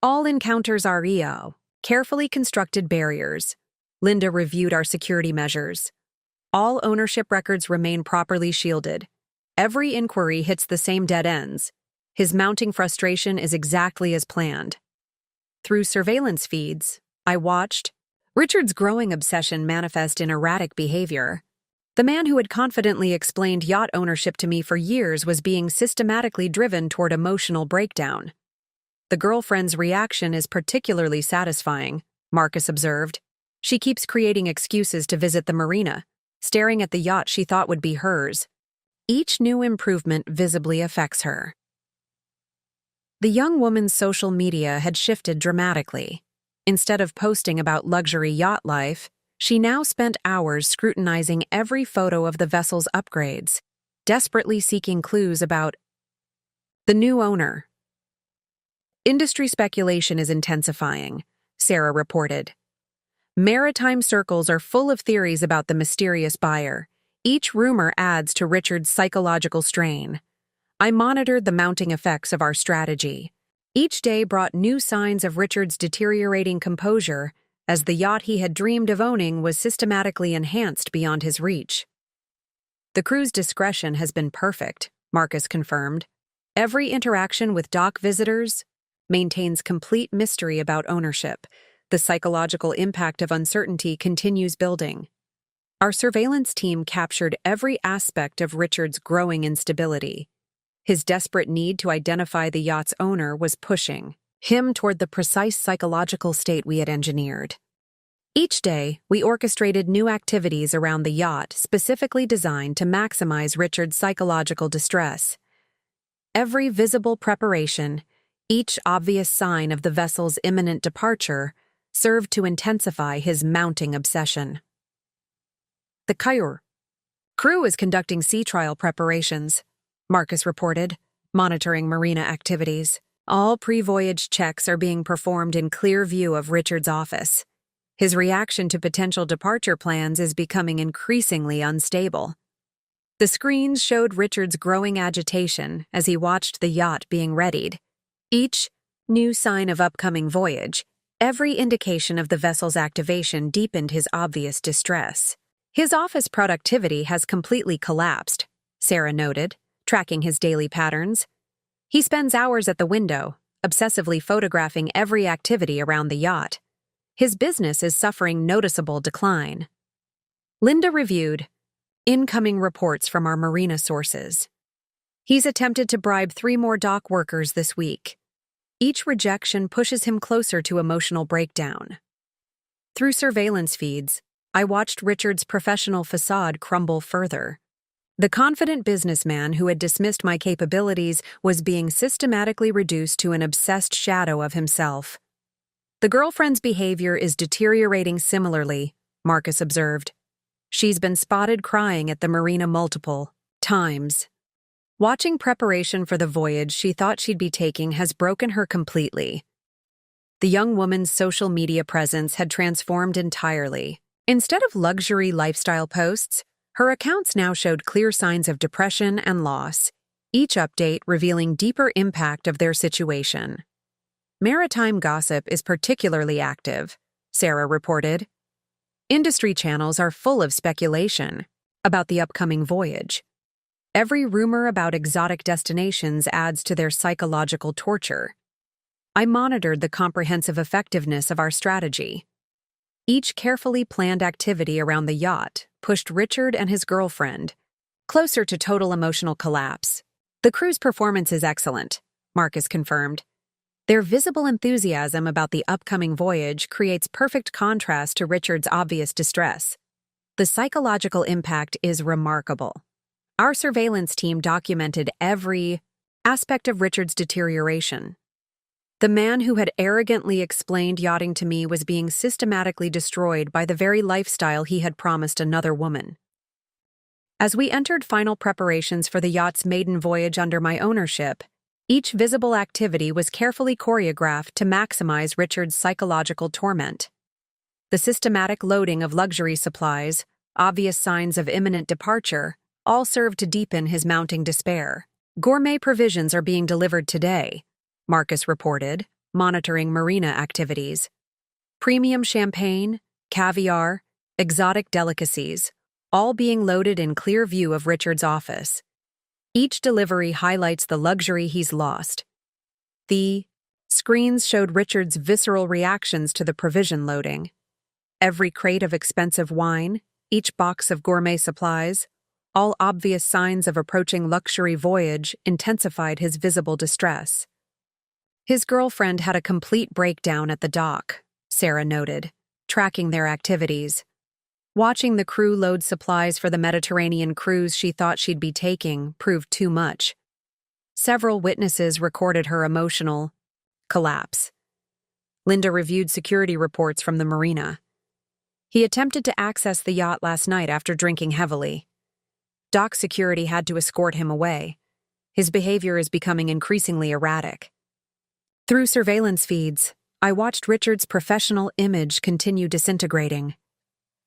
All encounters are carefully constructed barriers. Linda reviewed our security measures. All ownership records remain properly shielded. Every inquiry hits the same dead ends. His mounting frustration is exactly as planned. Through surveillance feeds, I watched Richard's growing obsession manifest in erratic behavior. The man who had confidently explained yacht ownership to me for years was being systematically driven toward emotional breakdown. The girlfriend's reaction is particularly satisfying, Marcus observed. She keeps creating excuses to visit the marina, staring at the yacht she thought would be hers. Each new improvement visibly affects her. The young woman's social media had shifted dramatically. Instead of posting about luxury yacht life, she now spent hours scrutinizing every photo of the vessel's upgrades, desperately seeking clues about the new owner. Industry speculation is intensifying, Sarah reported. Maritime circles are full of theories about the mysterious buyer. Each rumor adds to Richard's psychological strain. I monitored the mounting effects of our strategy. Each day brought new signs of Richard's deteriorating composure as the yacht he had dreamed of owning was systematically enhanced beyond his reach. The crew's discretion has been perfect, Marcus confirmed. Every interaction with dock visitors maintains complete mystery about ownership. The psychological impact of uncertainty continues building. Our surveillance team captured every aspect of Richard's growing instability. His desperate need to identify the yacht's owner was pushing him toward the precise psychological state we had engineered. Each day, we orchestrated new activities around the yacht specifically designed to maximize Richard's psychological distress. Every visible preparation, each obvious sign of the vessel's imminent departure, served to intensify his mounting obsession. The crew is conducting sea trial preparations, Marcus reported, monitoring marina activities. All pre-voyage checks are being performed in clear view of Richard's office. His reaction to potential departure plans is becoming increasingly unstable. The screens showed Richard's growing agitation as he watched the yacht being readied. Each new sign of upcoming voyage, every indication of the vessel's activation deepened his obvious distress. His office productivity has completely collapsed, Sarah noted, tracking his daily patterns. He spends hours at the window, obsessively photographing every activity around the yacht. His business is suffering noticeable decline. Linda reviewed incoming reports from our marina sources. He's attempted to bribe 3 more dock workers this week. Each rejection pushes him closer to emotional breakdown. Through surveillance feeds, I watched Richard's professional facade crumble further. The confident businessman who had dismissed my capabilities was being systematically reduced to an obsessed shadow of himself. The girlfriend's behavior is deteriorating similarly, Marcus observed. She's been spotted crying at the marina multiple times. Watching preparation for the voyage she thought she'd be taking has broken her completely. The young woman's social media presence had transformed entirely. Instead of luxury lifestyle posts, her accounts now showed clear signs of depression and loss, each update revealing deeper impact of their situation. Maritime gossip is particularly active, Sarah reported. Industry channels are full of speculation about the upcoming voyage. Every rumor about exotic destinations adds to their psychological torture. I monitored the comprehensive effectiveness of our strategy. Each carefully planned activity around the yacht pushed Richard and his girlfriend closer to total emotional collapse. The crew's performance is excellent, Marcus confirmed. Their visible enthusiasm about the upcoming voyage creates perfect contrast to Richard's obvious distress. The psychological impact is remarkable. Our surveillance team documented every aspect of Richard's deterioration. The man who had arrogantly explained yachting to me was being systematically destroyed by the very lifestyle he had promised another woman. As we entered final preparations for the yacht's maiden voyage under my ownership, each visible activity was carefully choreographed to maximize Richard's psychological torment. The systematic loading of luxury supplies, obvious signs of imminent departure, all served to deepen his mounting despair. Gourmet provisions are being delivered today, Marcus reported, monitoring marina activities. Premium champagne, caviar, exotic delicacies, all being loaded in clear view of Richard's office. Each delivery highlights the luxury he's lost. The screens showed Richard's visceral reactions to the provision loading. Every crate of expensive wine, each box of gourmet supplies, all obvious signs of approaching luxury voyage intensified his visible distress. His girlfriend had a complete breakdown at the dock, Sarah noted, tracking their activities. Watching the crew load supplies for the Mediterranean cruise she thought she'd be taking proved too much. Several witnesses recorded her emotional collapse. Linda reviewed security reports from the marina. He attempted to access the yacht last night after drinking heavily. Dock security had to escort him away. His behavior is becoming increasingly erratic. Through surveillance feeds, I watched Richard's professional image continue disintegrating.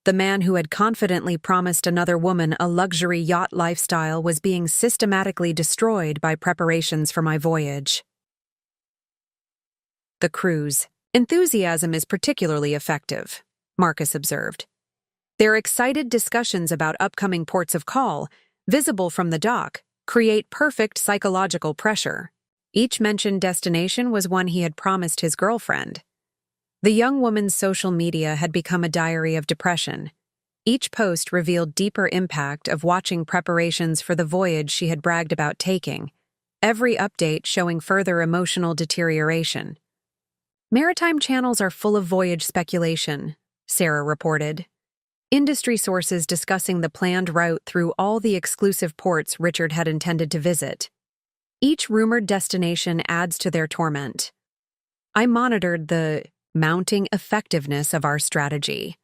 The man who had confidently promised another woman a luxury yacht lifestyle was being systematically destroyed by preparations for my voyage. The crew's enthusiasm is particularly effective, Marcus observed. Their excited discussions about upcoming ports of call, visible from the dock, create perfect psychological pressure. Each mentioned destination was one he had promised his girlfriend. The young woman's social media had become a diary of depression. Each post revealed deeper impact of watching preparations for the voyage she had bragged about taking, every update showing further emotional deterioration. Maritime channels are full of voyage speculation, Sarah reported. Industry sources discussing the planned route through all the exclusive ports Richard had intended to visit. Each rumored destination adds to their torment. I monitored the mounting effectiveness of our strategy.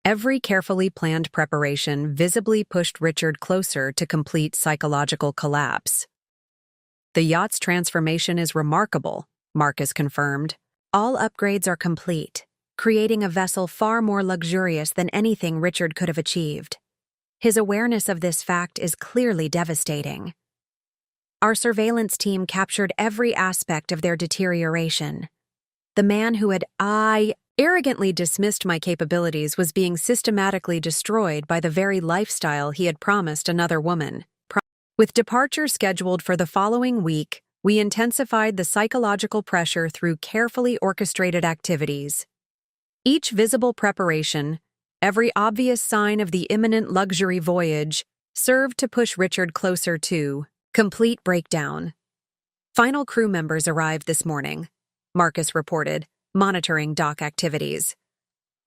Every carefully planned preparation visibly pushed Richard closer to complete psychological collapse. The yacht's transformation is remarkable, Marcus confirmed. All upgrades are complete, creating a vessel far more luxurious than anything Richard could have achieved. His awareness of this fact is clearly devastating. Our surveillance team captured every aspect of their deterioration. The man who had arrogantly dismissed my capabilities was being systematically destroyed by the very lifestyle he had promised another woman. With departure scheduled for the following week, we intensified the psychological pressure through carefully orchestrated activities. Each visible preparation Every obvious sign of the imminent luxury voyage served to push Richard closer to complete breakdown. Final crew members arrived this morning, Marcus reported, monitoring dock activities.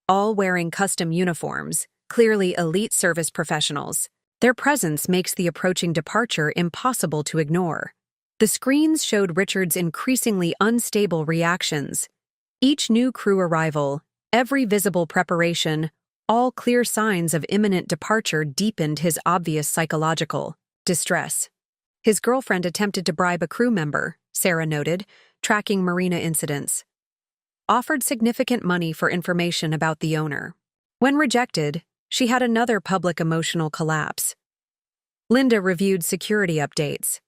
All wearing custom uniforms, clearly elite service professionals. Their presence makes the approaching departure impossible to ignore. The screens showed Richard's increasingly unstable reactions. Each new crew arrival, every visible preparation, all clear signs of imminent departure deepened his obvious psychological distress. His girlfriend attempted to bribe a crew member, Sarah noted, tracking marina incidents. Offered significant money for information about the owner. When rejected, she had another public emotional collapse. Linda reviewed security updates.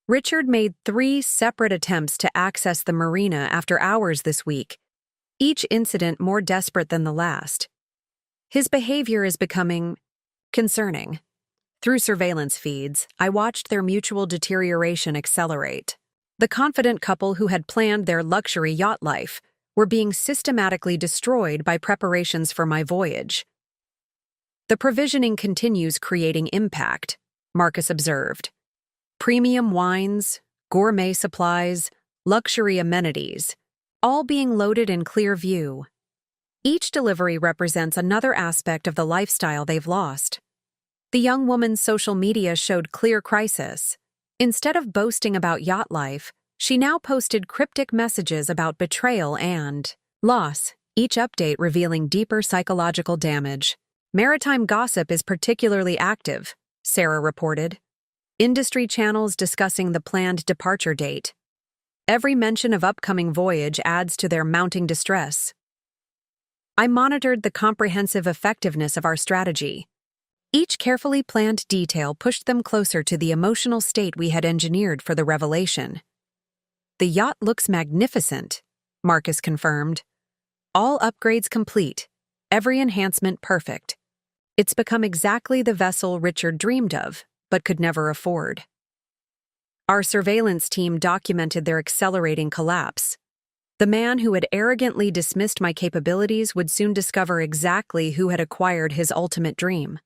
Richard made 3 separate attempts to access the marina after hours this week, each incident more desperate than the last. His behavior is becoming concerning. Through surveillance feeds, I watched their mutual deterioration accelerate. The confident couple who had planned their luxury yacht life were being systematically destroyed by preparations for my voyage. The provisioning continues creating impact, Marcus observed. Premium wines, gourmet supplies, luxury amenities, all being loaded in clear view. Each delivery represents another aspect of the lifestyle they've lost. The young woman's social media showed clear crisis. Instead of boasting about yacht life, she now posted cryptic messages about betrayal and loss, each update revealing deeper psychological damage. Maritime gossip is particularly active, Sarah reported. Industry channels discussing the planned departure date. Every mention of upcoming voyage adds to their mounting distress. I monitored the comprehensive effectiveness of our strategy. Each carefully planned detail pushed them closer to the emotional state we had engineered for the revelation. The yacht looks magnificent, Marcus confirmed. All upgrades complete, every enhancement perfect. It's become exactly the vessel Richard dreamed of, but could never afford. Our surveillance team documented their accelerating collapse. The man who had arrogantly dismissed my capabilities would soon discover exactly who had acquired his ultimate dream.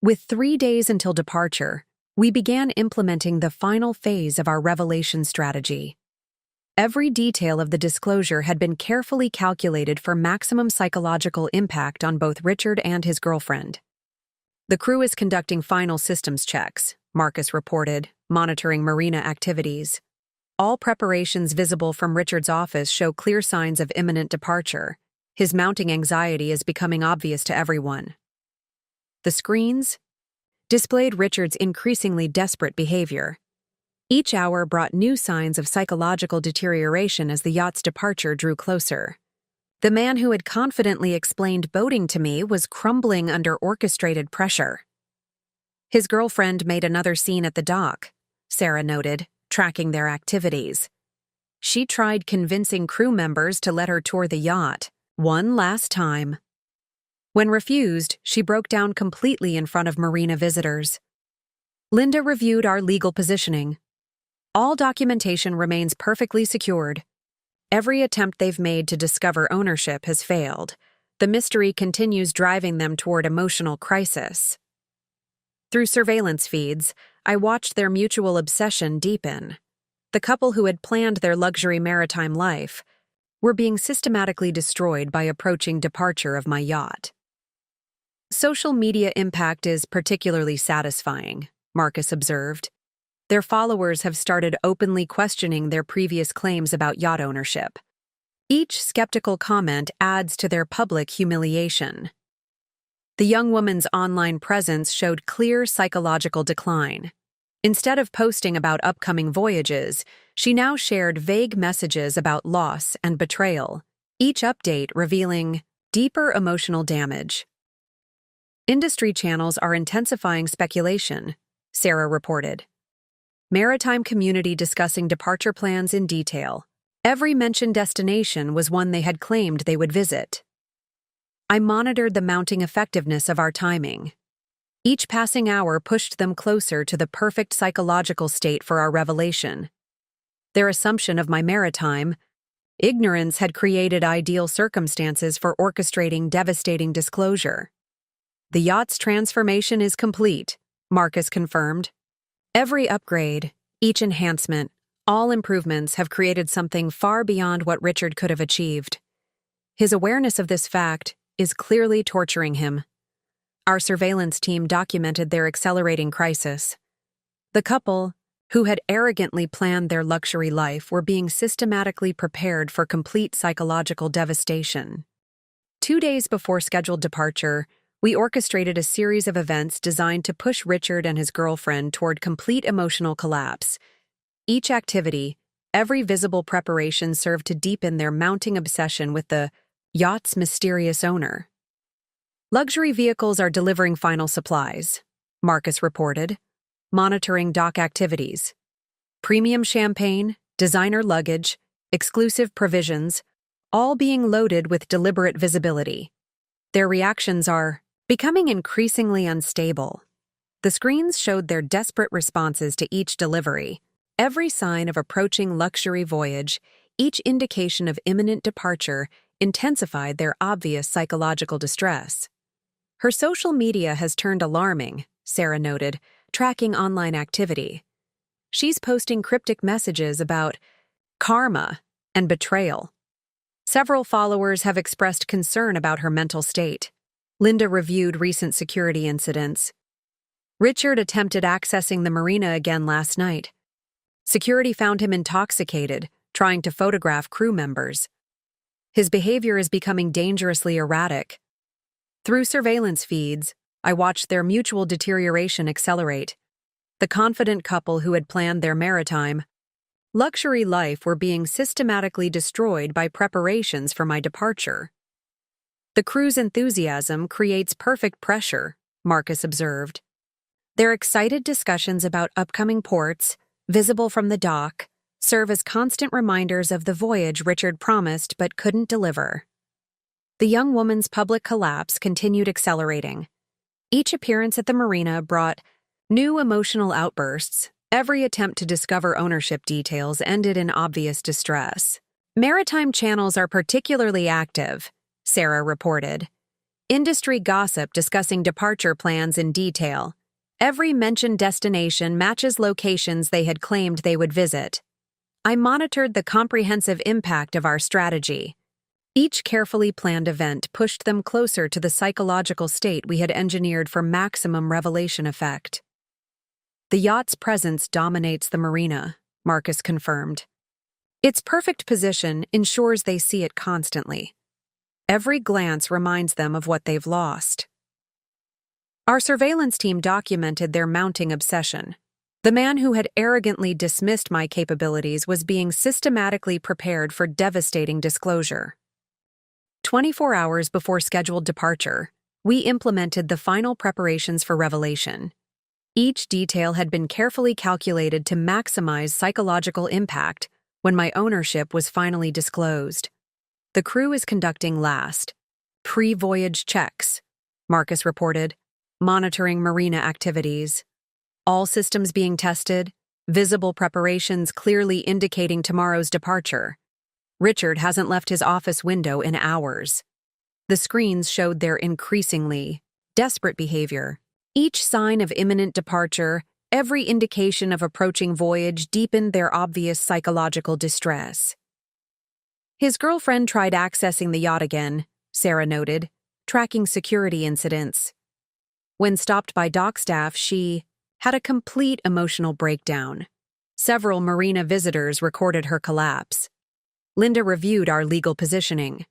With 3 days until departure, we began implementing the final phase of our revelation strategy. Every detail of the disclosure had been carefully calculated for maximum psychological impact on both Richard and his girlfriend. The crew is conducting final systems checks, Marcus reported, monitoring marina activities. All preparations visible from Richard's office show clear signs of imminent departure. His mounting anxiety is becoming obvious to everyone. The screens displayed Richard's increasingly desperate behavior. Each hour brought new signs of psychological deterioration as the yacht's departure drew closer. The man who had confidently explained boating to me was crumbling under orchestrated pressure. His girlfriend made another scene at the dock, Sarah noted, tracking their activities. She tried convincing crew members to let her tour the yacht one last time. When refused, she broke down completely in front of marina visitors. Linda reviewed our legal positioning. All documentation remains perfectly secured. Every attempt they've made to discover ownership has failed. The mystery continues driving them toward emotional crisis. Through surveillance feeds, I watched their mutual obsession deepen. The couple who had planned their luxury maritime life were being systematically destroyed by approaching departure of my yacht. Social media impact is particularly satisfying, Marcus observed. Their followers have started openly questioning their previous claims about yacht ownership. Each skeptical comment adds to their public humiliation. The young woman's online presence showed clear psychological decline. Instead of posting about upcoming voyages, she now shared vague messages about loss and betrayal, each update revealing deeper emotional damage. Industry channels are intensifying speculation, Sarah reported. Maritime community discussing departure plans in detail. Every mentioned destination was one they had claimed they would visit. I monitored the mounting effectiveness of our timing. Each passing hour pushed them closer to the perfect psychological state for our revelation. Their assumption of my maritime Ignorance had created ideal circumstances for orchestrating devastating disclosure. The yacht's transformation is complete, Marcus confirmed. Every upgrade, each enhancement, all improvements have created something far beyond what Richard could have achieved. His awareness of this fact is clearly torturing him. Our surveillance team documented their accelerating crisis. The couple, who had arrogantly planned their luxury life, were being systematically prepared for complete psychological devastation. 2 days before scheduled departure, we orchestrated a series of events designed to push Richard and his girlfriend toward complete emotional collapse. Each activity, every visible preparation served to deepen their mounting obsession with the yacht's mysterious owner. Luxury vehicles are delivering final supplies, Marcus reported, monitoring dock activities. Premium champagne, designer luggage, exclusive provisions, all being loaded with deliberate visibility. Their reactions are becoming increasingly unstable. The screens showed their desperate responses to each delivery, every sign of approaching luxury voyage, each indication of imminent departure intensified their obvious psychological distress. Her social media has turned alarming, Sarah noted, tracking online activity. She's posting cryptic messages about karma and betrayal. Several followers have expressed concern about her mental state. Linda reviewed recent security incidents. Richard attempted accessing the marina again last night. Security found him intoxicated, trying to photograph crew members. His behavior is becoming dangerously erratic. Through surveillance feeds, I watched their mutual deterioration accelerate. The confident couple who had planned their maritime luxury life were being systematically destroyed by preparations for my departure. The crew's enthusiasm creates perfect pressure, Marcus observed. Their excited discussions about upcoming ports, visible from the dock, serve as constant reminders of the voyage Richard promised but couldn't deliver. The young woman's public collapse continued accelerating. Each appearance at the marina brought new emotional outbursts. Every attempt to discover ownership details ended in obvious distress. Maritime channels are particularly active, Sarah reported. Industry gossip discussing departure plans in detail. Every mentioned destination matches locations they had claimed they would visit. I monitored the comprehensive impact of our strategy. Each carefully planned event pushed them closer to the psychological state we had engineered for maximum revelation effect. The yacht's presence dominates the marina, Marcus confirmed. Its perfect position ensures they see it constantly. Every glance reminds them of what they've lost. Our surveillance team documented their mounting obsession. The man who had arrogantly dismissed my capabilities was being systematically prepared for devastating disclosure. 24 hours before scheduled departure, we implemented the final preparations for revelation. Each detail had been carefully calculated to maximize psychological impact when my ownership was finally disclosed. The crew is conducting last, pre-voyage checks, Marcus reported, monitoring marina activities. All systems being tested, visible preparations clearly indicating tomorrow's departure. Richard hasn't left his office window in hours. The screens showed their increasingly desperate behavior. Each sign of imminent departure, every indication of approaching voyage deepened their obvious psychological distress. His girlfriend tried accessing the yacht again, Sarah noted, tracking security incidents. When stopped by dock staff, she had a complete emotional breakdown. Several marina visitors recorded her collapse. Linda reviewed our legal positioning.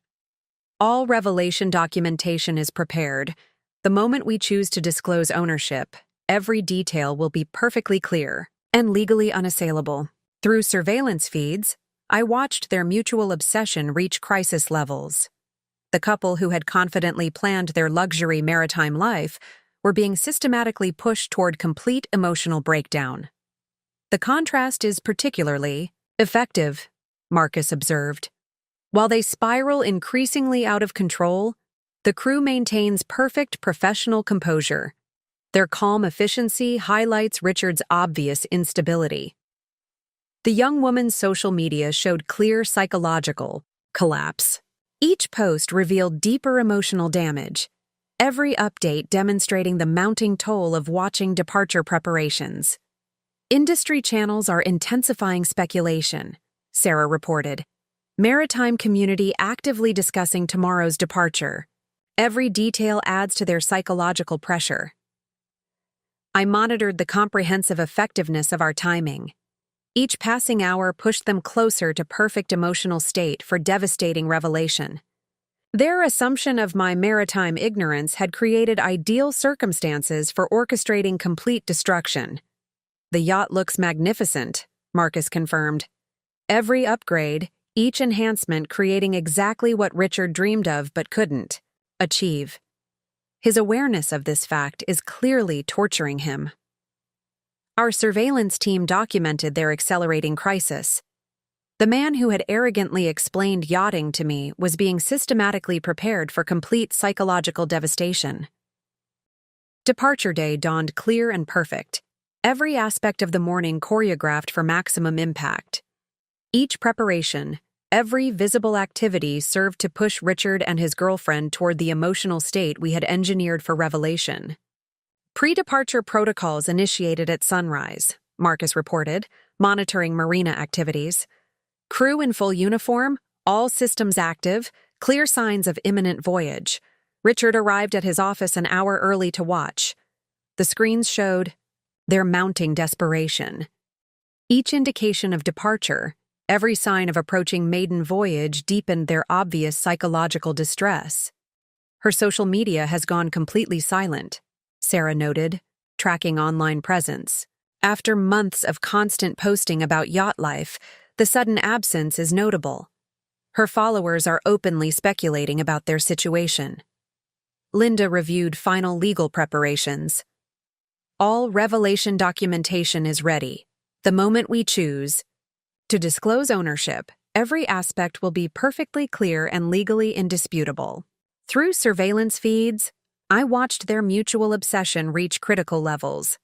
All revelation documentation is prepared. The moment we choose to disclose ownership, every detail will be perfectly clear and legally unassailable. Through surveillance feeds, I watched their mutual obsession reach crisis levels. The couple who had confidently planned their luxury maritime life were being systematically pushed toward complete emotional breakdown. The contrast is particularly effective, Marcus observed. While they spiral increasingly out of control, the crew maintains perfect professional composure. Their calm efficiency highlights Richard's obvious instability. The young woman's social media showed clear psychological collapse. Each post revealed deeper emotional damage, every update demonstrating the mounting toll of watching departure preparations. Industry channels are intensifying speculation, Sarah reported. Maritime community actively discussing tomorrow's departure. Every detail adds to their psychological pressure. I monitored the comprehensive effectiveness of our timing. Each passing hour pushed them closer to perfect emotional state for devastating revelation. Their assumption of my maritime ignorance had created ideal circumstances for orchestrating complete destruction. The yacht looks magnificent, Marcus confirmed. Every upgrade, each enhancement creating exactly what Richard dreamed of but couldn't achieve. His awareness of this fact is clearly torturing him. Our surveillance team documented their accelerating crisis. The man who had arrogantly explained yachting to me was being systematically prepared for complete psychological devastation. Departure day dawned clear and perfect, every aspect of the morning choreographed for maximum impact. Each preparation, every visible activity served to push Richard and his girlfriend toward the emotional state we had engineered for revelation. Pre-departure protocols initiated at sunrise, Marcus reported, monitoring marina activities. Crew in full uniform, all systems active, clear signs of imminent voyage. Richard arrived at his office an hour early to watch. The screens showed their mounting desperation. Each indication of departure, every sign of approaching maiden voyage deepened their obvious psychological distress. Her social media has gone completely silent, Sarah noted, tracking online presence. After months of constant posting about yacht life, the sudden absence is notable. Her followers are openly speculating about their situation. Linda reviewed final legal preparations. All revelation documentation is ready. The moment we choose to disclose ownership, every aspect will be perfectly clear and legally indisputable. Through surveillance feeds, I watched their mutual obsession reach critical levels.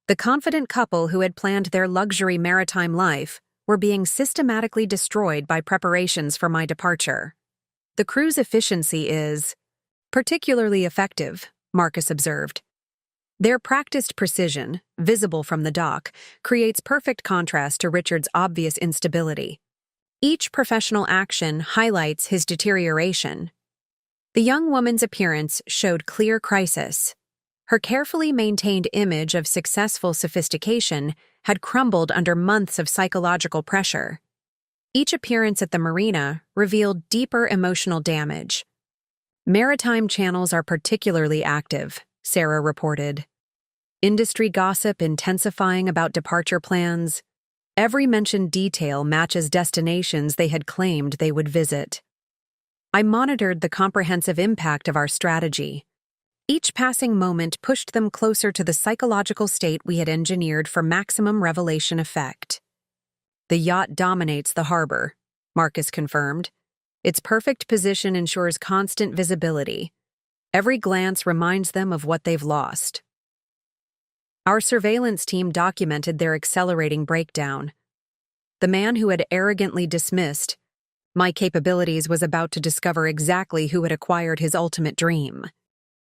The confident couple who had planned their luxury maritime life were being systematically destroyed by preparations for my departure. The crew's efficiency is particularly effective, Marcus observed. Their practiced precision, visible from the dock, creates perfect contrast to Richard's obvious instability. Each professional action highlights his deterioration. The young woman's appearance showed clear crisis. Her carefully maintained image of successful sophistication had crumbled under months of psychological pressure. Each appearance at the marina revealed deeper emotional damage. Maritime channels are particularly active, Sarah reported. Industry gossip intensifying about departure plans. Every mentioned detail matches destinations they had claimed they would visit. I monitored the comprehensive impact of our strategy. Each passing moment pushed them closer to the psychological state we had engineered for maximum revelation effect. The yacht dominates the harbor, Marcus confirmed. Its perfect position ensures constant visibility. Every glance reminds them of what they've lost. Our surveillance team documented their accelerating breakdown. The man who had arrogantly dismissed my capabilities was about to discover exactly who had acquired his ultimate dream.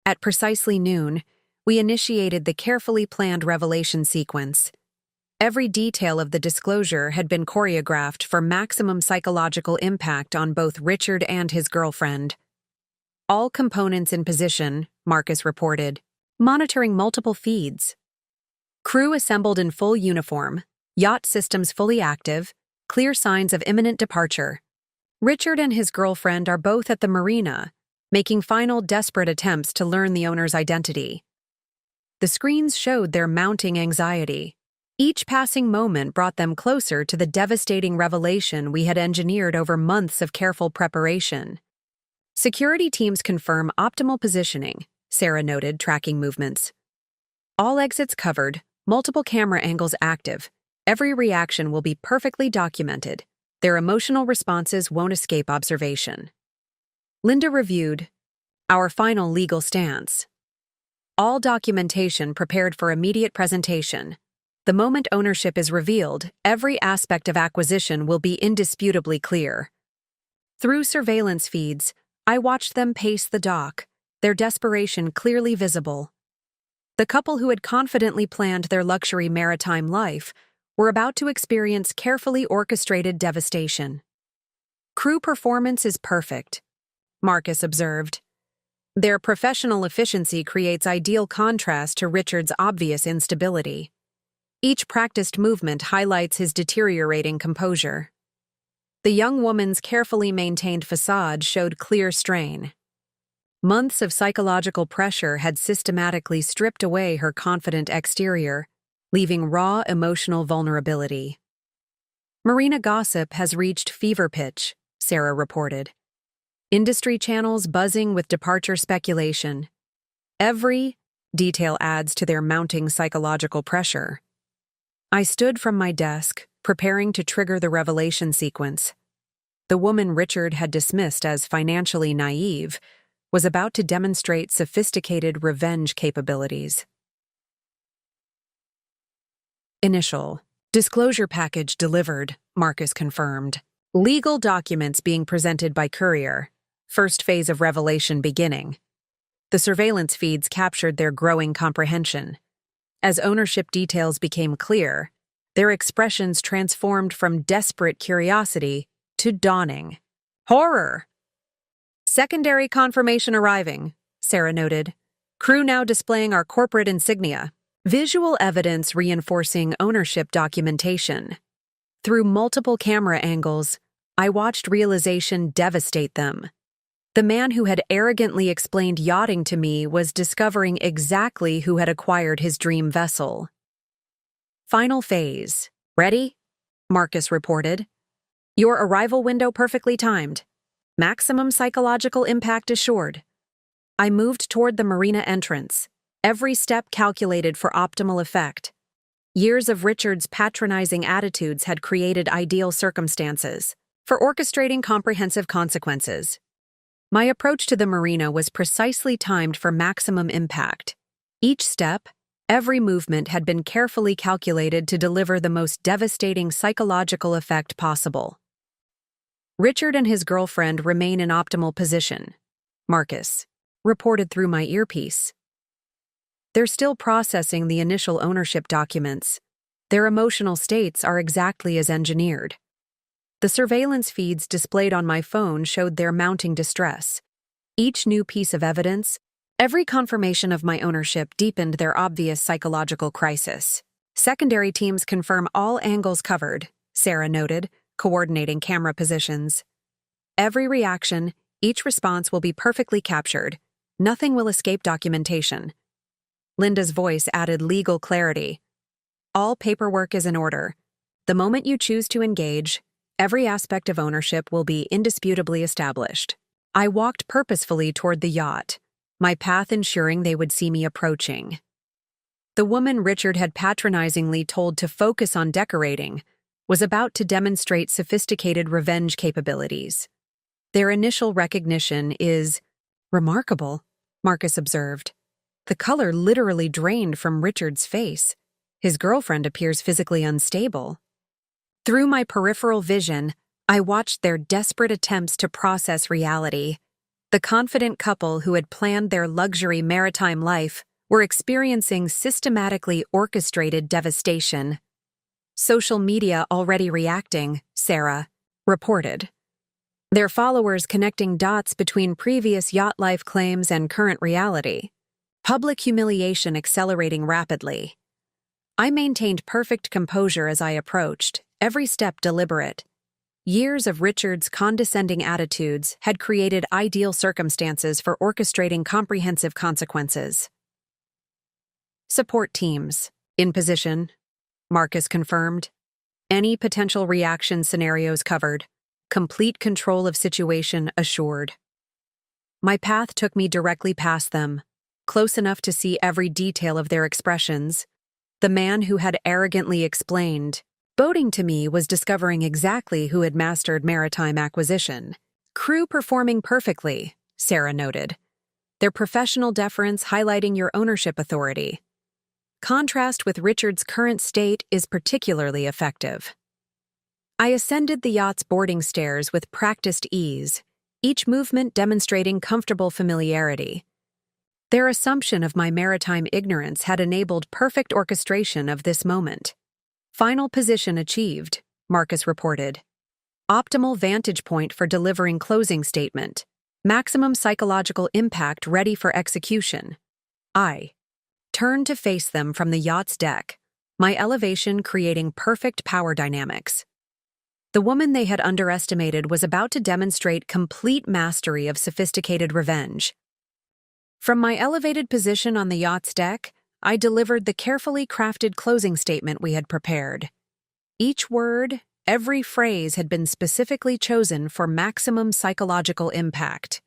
At precisely noon, we initiated the carefully planned revelation sequence. Every detail of the disclosure had been choreographed for maximum psychological impact on both Richard and his girlfriend. All components in position, Marcus reported, monitoring multiple feeds. Crew assembled in full uniform, yacht systems fully active, clear signs of imminent departure. Richard and his girlfriend are both at the marina, making final desperate attempts to learn the owner's identity. The screens showed their mounting anxiety. Each passing moment brought them closer to the devastating revelation we had engineered over months of careful preparation. Security teams confirm optimal positioning, Sarah noted, tracking movements. All exits covered, multiple camera angles active. Every reaction will be perfectly documented. Their emotional responses won't escape observation. Linda reviewed our final legal stance. All documentation prepared for immediate presentation. The moment ownership is revealed, every aspect of acquisition will be indisputably clear. Through surveillance feeds, I watched them pace the dock, their desperation clearly visible. The couple who had confidently planned their luxury maritime life were about to experience carefully orchestrated devastation. "Crew performance is perfect," Marcus observed. "Their professional efficiency creates ideal contrast to Richard's obvious instability. Each practiced movement highlights his deteriorating composure." The young woman's carefully maintained facade showed clear strain. Months of psychological pressure had systematically stripped away her confident exterior, leaving raw emotional vulnerability. "Marina gossip has reached fever pitch," Sarah reported. "Industry channels buzzing with departure speculation. Every detail adds to their mounting psychological pressure." I stood from my desk, preparing to trigger the revelation sequence. The woman Richard had dismissed as financially naive was about to demonstrate sophisticated revenge capabilities. Initial disclosure package delivered, Marcus confirmed. Legal documents being presented by courier. First phase of revelation beginning. The surveillance feeds captured their growing comprehension. As ownership details became clear, their expressions transformed from desperate curiosity to dawning horror. "Secondary confirmation arriving," Sarah noted. "Crew now displaying our corporate insignia. Visual evidence reinforcing ownership documentation." Through multiple camera angles, I watched realization devastate them. The man who had arrogantly explained yachting to me was discovering exactly who had acquired his dream vessel. "Final phase. Ready?" Marcus reported. "Your arrival window perfectly timed. Maximum psychological impact assured." I moved toward the marina entrance, every step calculated for optimal effect. Years of Richard's patronizing attitudes had created ideal circumstances for orchestrating comprehensive consequences. My approach to the marina was precisely timed for maximum impact. Each step, every movement had been carefully calculated to deliver the most devastating psychological effect possible. "Richard and his girlfriend remain in optimal position," Marcus reported through my earpiece. "They're still processing the initial ownership documents. Their emotional states are exactly as engineered." The surveillance feeds displayed on my phone showed their mounting distress. Each new piece of evidence, every confirmation of my ownership deepened their obvious psychological crisis. "Secondary teams confirm all angles covered," Sarah noted, coordinating camera positions. "Every reaction, each response will be perfectly captured. Nothing will escape documentation." Linda's voice added legal clarity. "All paperwork is in order. The moment you choose to engage, every aspect of ownership will be indisputably established." I walked purposefully toward the yacht, my path ensuring they would see me approaching. The woman Richard had patronizingly told to focus on decorating was about to demonstrate sophisticated revenge capabilities. "Their initial recognition is remarkable," Marcus observed. "The color literally drained from Richard's face. His girlfriend appears physically unstable." Through my peripheral vision, I watched their desperate attempts to process reality. The confident couple who had planned their luxury maritime life were experiencing systematically orchestrated devastation. "Social media already reacting," Sarah reported. "Their followers connecting dots between previous yacht life claims and current reality. Public humiliation accelerating rapidly." I maintained perfect composure as I approached, every step deliberate. Years of Richard's condescending attitudes had created ideal circumstances for orchestrating comprehensive consequences. "Support teams. In position," Marcus confirmed. "Any potential reaction scenarios covered. Complete control of situation assured." My path took me directly past them, close enough to see every detail of their expressions. The man who had arrogantly explained boating to me was discovering exactly who had mastered maritime acquisition. "Crew performing perfectly," Sarah noted. "Their professional deference highlighting your ownership authority." Contrast with Richard's current state is particularly effective. I ascended the yacht's boarding stairs with practiced ease, each movement demonstrating comfortable familiarity. Their assumption of my maritime ignorance had enabled perfect orchestration of this moment. Final position achieved, Marcus reported. Optimal vantage point for delivering closing statement. Maximum psychological impact ready for execution. I turned to face them from the yacht's deck, my elevation creating perfect power dynamics. The woman they had underestimated was about to demonstrate complete mastery of sophisticated revenge. From my elevated position on the yacht's deck, I delivered the carefully crafted closing statement we had prepared. Each word, every phrase had been specifically chosen for maximum psychological impact.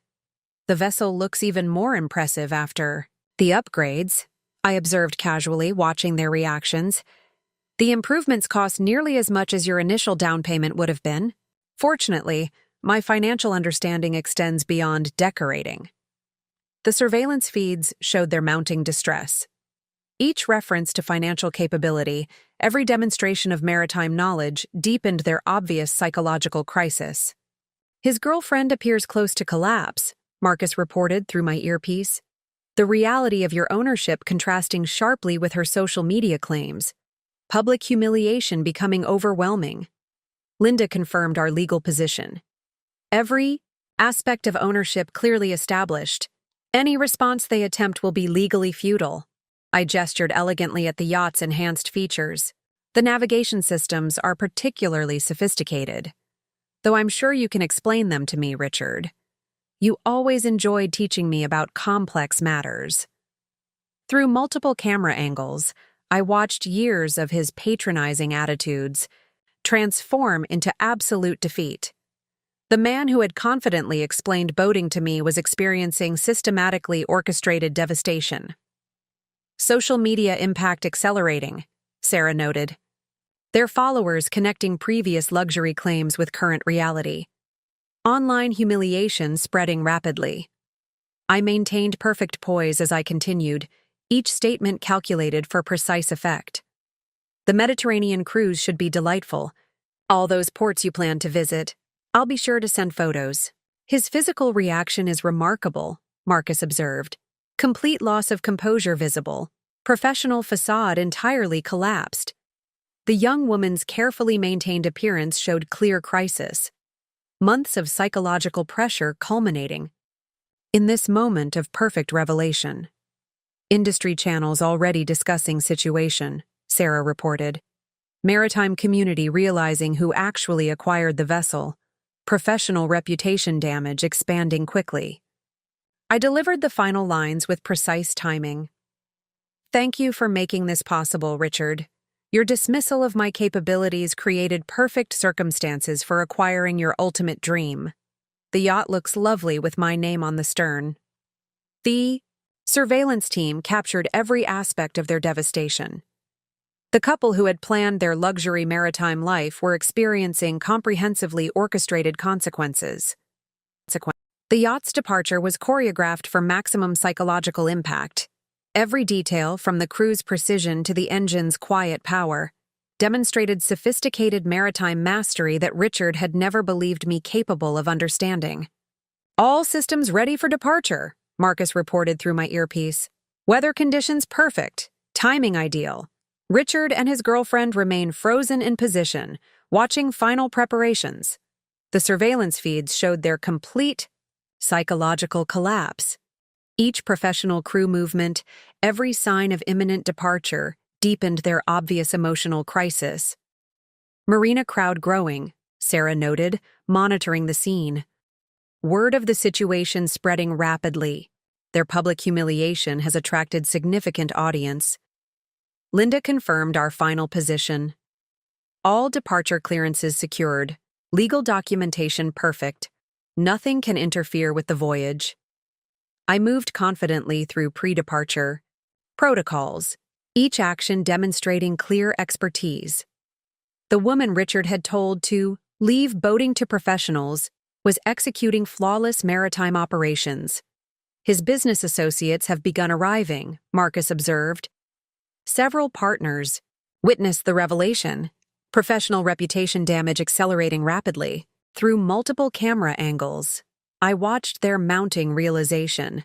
The vessel looks even more impressive after the upgrades, I observed casually, watching their reactions. The improvements cost nearly as much as your initial down payment would have been. Fortunately, my financial understanding extends beyond decorating. The surveillance feeds showed their mounting distress. Each reference to financial capability, every demonstration of maritime knowledge deepened their obvious psychological crisis. His girlfriend appears close to collapse, Marcus reported through my earpiece. The reality of your ownership contrasting sharply with her social media claims. Public humiliation becoming overwhelming. Linda confirmed our legal position. Every aspect of ownership clearly established. Any response they attempt will be legally futile. I gestured elegantly at the yacht's enhanced features. The navigation systems are particularly sophisticated. Though I'm sure you can explain them to me, Richard. You always enjoyed teaching me about complex matters. Through multiple camera angles, I watched years of his patronizing attitudes transform into absolute defeat. The man who had confidently explained boating to me was experiencing systematically orchestrated devastation. Social media impact accelerating, Sarah noted. Their followers connecting previous luxury claims with current reality. Online humiliation spreading rapidly. I maintained perfect poise as I continued, each statement calculated for precise effect. The Mediterranean cruise should be delightful. All those ports you plan to visit, I'll be sure to send photos. His physical reaction is remarkable, Marcus observed. Complete loss of composure visible. Professional facade entirely collapsed. The young woman's carefully maintained appearance showed clear crisis. Months of psychological pressure culminating in this moment of perfect revelation. Industry channels already discussing situation, Sarah reported. Maritime community realizing who actually acquired the vessel. Professional reputation damage expanding quickly. I delivered the final lines with precise timing. Thank you for making this possible, Richard. Your dismissal of my capabilities created perfect circumstances for acquiring your ultimate dream. The yacht looks lovely with my name on the stern. The surveillance team captured every aspect of their devastation. The couple who had planned their luxury maritime life were experiencing comprehensively orchestrated consequences. The yacht's departure was choreographed for maximum psychological impact. Every detail, from the crew's precision to the engine's quiet power, demonstrated sophisticated maritime mastery that Richard had never believed me capable of understanding. All systems ready for departure, Marcus reported through my earpiece. Weather conditions perfect, timing ideal. Richard and his girlfriend remain frozen in position, watching final preparations. The surveillance feeds showed their complete psychological collapse. Each professional crew movement, every sign of imminent departure, deepened their obvious emotional crisis. Marina crowd growing, Sarah noted, monitoring the scene. Word of the situation spreading rapidly. Their public humiliation has attracted significant audience. Linda confirmed our final position. All departure clearances secured, legal documentation perfect. Nothing can interfere with the voyage. I moved confidently through pre-departure protocols, each action demonstrating clear expertise. The woman Richard had told to leave boating to professionals was executing flawless maritime operations. His business associates have begun arriving, Marcus observed. Several partners witnessed the revelation, professional reputation damage accelerating rapidly. Through multiple camera angles, I watched their mounting realization.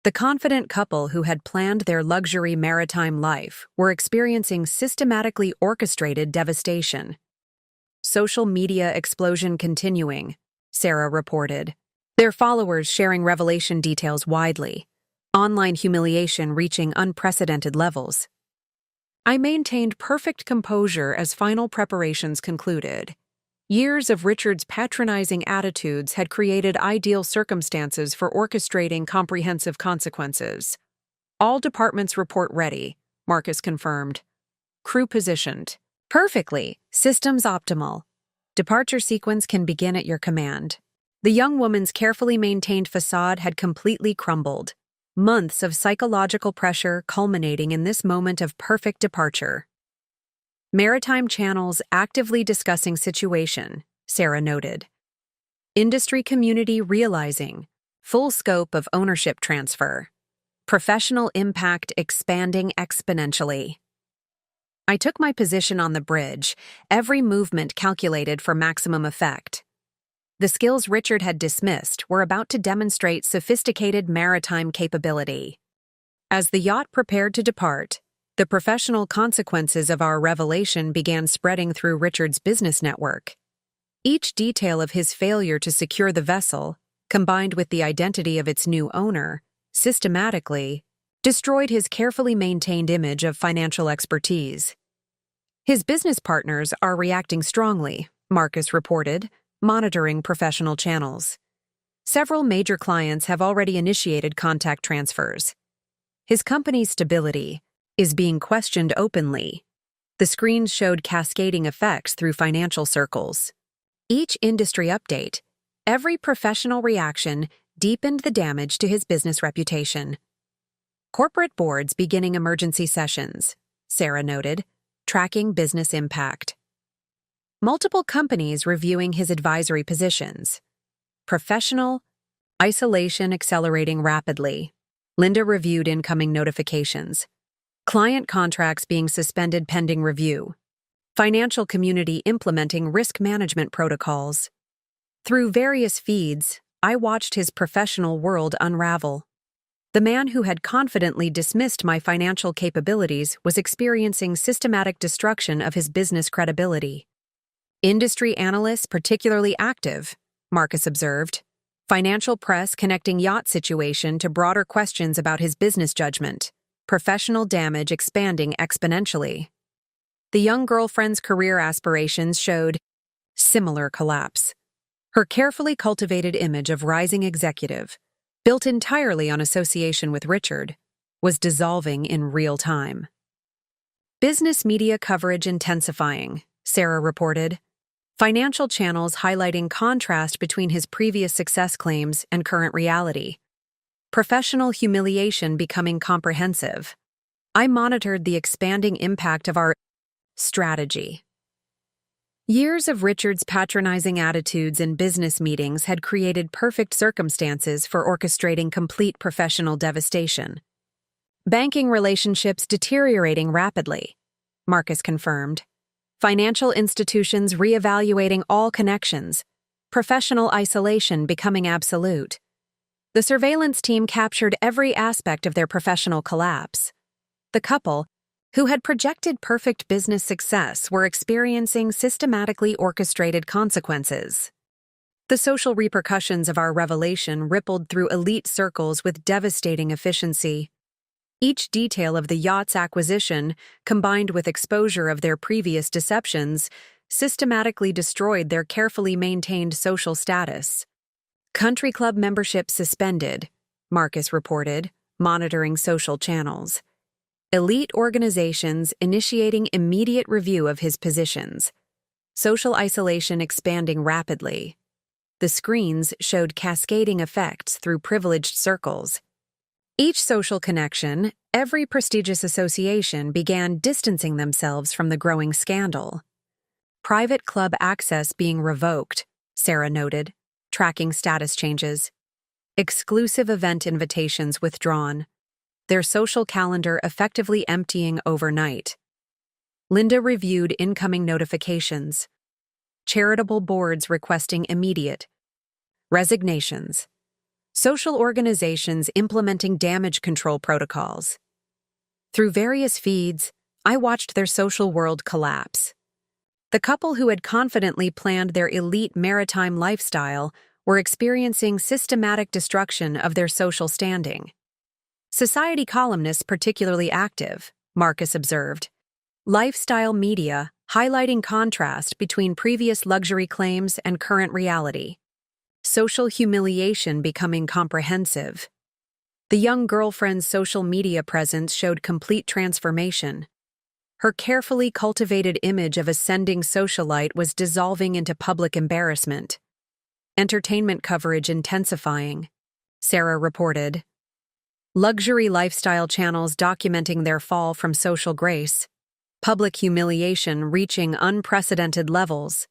The confident couple who had planned their luxury maritime life were experiencing systematically orchestrated devastation. Social media explosion continuing, Sarah reported. Their followers sharing revelation details widely, online humiliation reaching unprecedented levels. I maintained perfect composure as final preparations concluded. Years of Richard's patronizing attitudes had created ideal circumstances for orchestrating comprehensive consequences. All departments report ready, Marcus confirmed. Crew positioned. Perfectly. Systems optimal. Departure sequence can begin at your command. The young woman's carefully maintained facade had completely crumbled. Months of psychological pressure culminating in this moment of perfect departure. Maritime channels actively discussing situation, Sarah noted. Industry community realizing full scope of ownership transfer. Professional impact expanding exponentially. I took my position on the bridge, every movement calculated for maximum effect. The skills Richard had dismissed were about to demonstrate sophisticated maritime capability. As the yacht prepared to depart, the professional consequences of our revelation began spreading through Richard's business network. Each detail of his failure to secure the vessel, combined with the identity of its new owner, systematically destroyed his carefully maintained image of financial expertise. His business partners are reacting strongly, Marcus reported, monitoring professional channels. Several major clients have already initiated contact transfers. His company's stability is being questioned openly. The screens showed cascading effects through financial circles. Each industry update, every professional reaction deepened the damage to his business reputation. Corporate boards beginning emergency sessions, Sarah noted, tracking business impact. Multiple companies reviewing his advisory positions. Professional isolation accelerating rapidly. Linda reviewed incoming notifications. Client contracts being suspended pending review. Financial community implementing risk management protocols. Through various feeds, I watched his professional world unravel. The man who had confidently dismissed my financial capabilities was experiencing systematic destruction of his business credibility. Industry analysts particularly active, Marcus observed. Financial press connecting yacht situation to broader questions about his business judgment. Professional damage expanding exponentially. The young girlfriend's career aspirations showed similar collapse. Her carefully cultivated image of rising executive, built entirely on association with Richard, was dissolving in real time. Business media coverage intensifying, Sarah reported. Financial channels highlighting contrast between his previous success claims and current reality. Professional humiliation becoming comprehensive. I monitored the expanding impact of our strategy. Years of Richard's patronizing attitudes in business meetings had created perfect circumstances for orchestrating complete professional devastation. Banking relationships deteriorating rapidly, Marcus confirmed. Financial institutions reevaluating all connections. Professional isolation becoming absolute. The surveillance team captured every aspect of their professional collapse. The couple, who had projected perfect business success, were experiencing systematically orchestrated consequences. The social repercussions of our revelation rippled through elite circles with devastating efficiency. Each detail of the yacht's acquisition, combined with exposure of their previous deceptions, systematically destroyed their carefully maintained social status. Country club membership suspended, Marcus reported, monitoring social channels. Elite organizations initiating immediate review of his positions. Social isolation expanding rapidly. The screens showed cascading effects through privileged circles. Each social connection, every prestigious association began distancing themselves from the growing scandal. Private club access being revoked, Sarah noted, tracking status changes. Exclusive event invitations withdrawn. their social calendar effectively emptying overnight. Linda reviewed incoming notifications. Charitable boards requesting immediate resignations. Social organizations implementing damage control protocols. Through various feeds, I watched their social world collapse. The couple who had confidently planned their elite maritime lifestyle were experiencing systematic destruction of their social standing. Society columnists particularly active, Marcus observed. Lifestyle media highlighting contrast between previous luxury claims and current reality. Social humiliation becoming comprehensive. The young girlfriend's social media presence showed complete transformation. Her carefully cultivated image of ascending socialite was dissolving into public embarrassment. Entertainment coverage intensifying, Sarah reported. Luxury lifestyle channels documenting their fall from social grace. Public humiliation reaching unprecedented levels.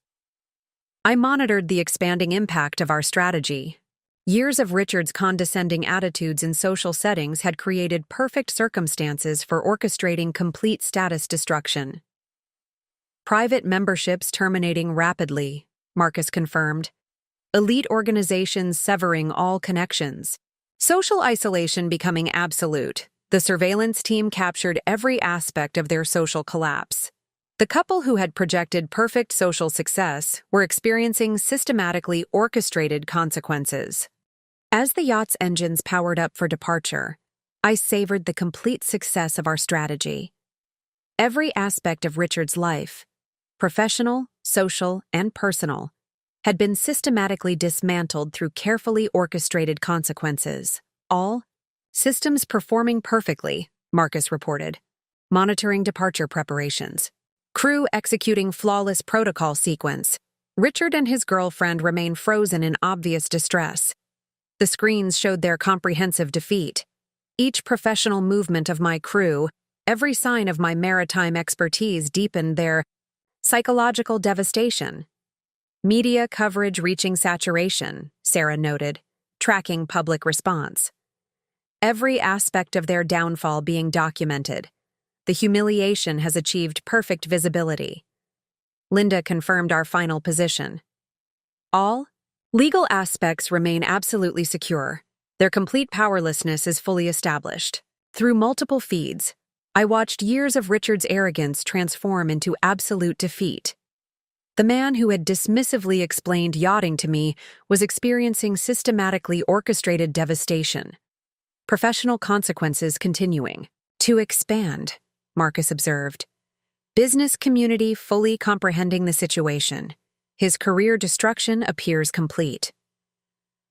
I monitored the expanding impact of our strategy. Years of Richard's condescending attitudes in social settings had created perfect circumstances for orchestrating complete status destruction. Private memberships terminating rapidly, Marcus confirmed. Elite organizations severing all connections. Social isolation becoming absolute. The surveillance team captured every aspect of their social collapse. The couple who had projected perfect social success were experiencing systematically orchestrated consequences. As the yacht's engines powered up for departure, I savored the complete success of our strategy. Every aspect of Richard's life, professional, social, and personal, had been systematically dismantled through carefully orchestrated consequences. All systems performing perfectly, Marcus reported. Monitoring departure preparations. Crew executing flawless protocol sequence. Richard and his girlfriend remain frozen in obvious distress. The screens showed their comprehensive defeat. Each professional movement of my crew, every sign of my maritime expertise deepened their psychological devastation. Media coverage reaching saturation, Sarah noted, tracking public response. Every aspect of their downfall being documented. The humiliation has achieved perfect visibility. Linda confirmed our final position. All legal aspects remain absolutely secure. Their complete powerlessness is fully established. Through multiple feeds, I watched years of Richard's arrogance transform into absolute defeat. The man who had dismissively explained yachting to me was experiencing systematically orchestrated devastation. Professional consequences continuing to expand, Marcus observed. Business community fully comprehending the situation. His career destruction appears complete.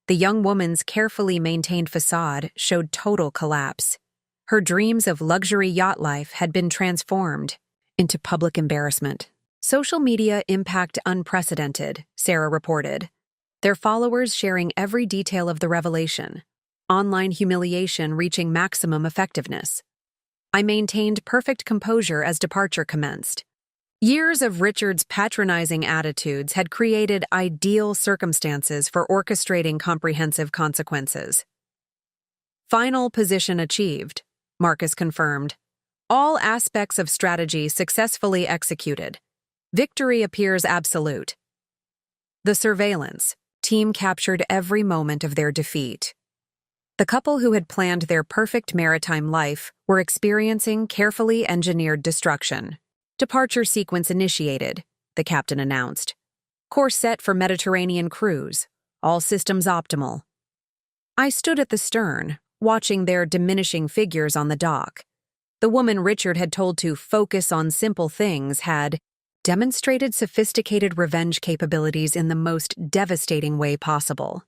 The young woman's carefully maintained facade showed total collapse. Her dreams of luxury yacht life had been transformed into public embarrassment. Social media impact unprecedented, Sarah reported. Their followers sharing every detail of the revelation. Online humiliation reaching maximum effectiveness. I maintained perfect composure as departure commenced. Years of Richard's patronizing attitudes had created ideal circumstances for orchestrating comprehensive consequences. Final position achieved, Marcus confirmed. All aspects of strategy successfully executed. Victory appears absolute. The surveillance team captured every moment of their defeat. The couple who had planned their perfect maritime life were experiencing carefully engineered destruction. Departure sequence initiated, the captain announced. Course set for Mediterranean cruise. All systems optimal. I stood at the stern, watching their diminishing figures on the dock. The woman Richard had told to focus on simple things had demonstrated sophisticated revenge capabilities in the most devastating way possible.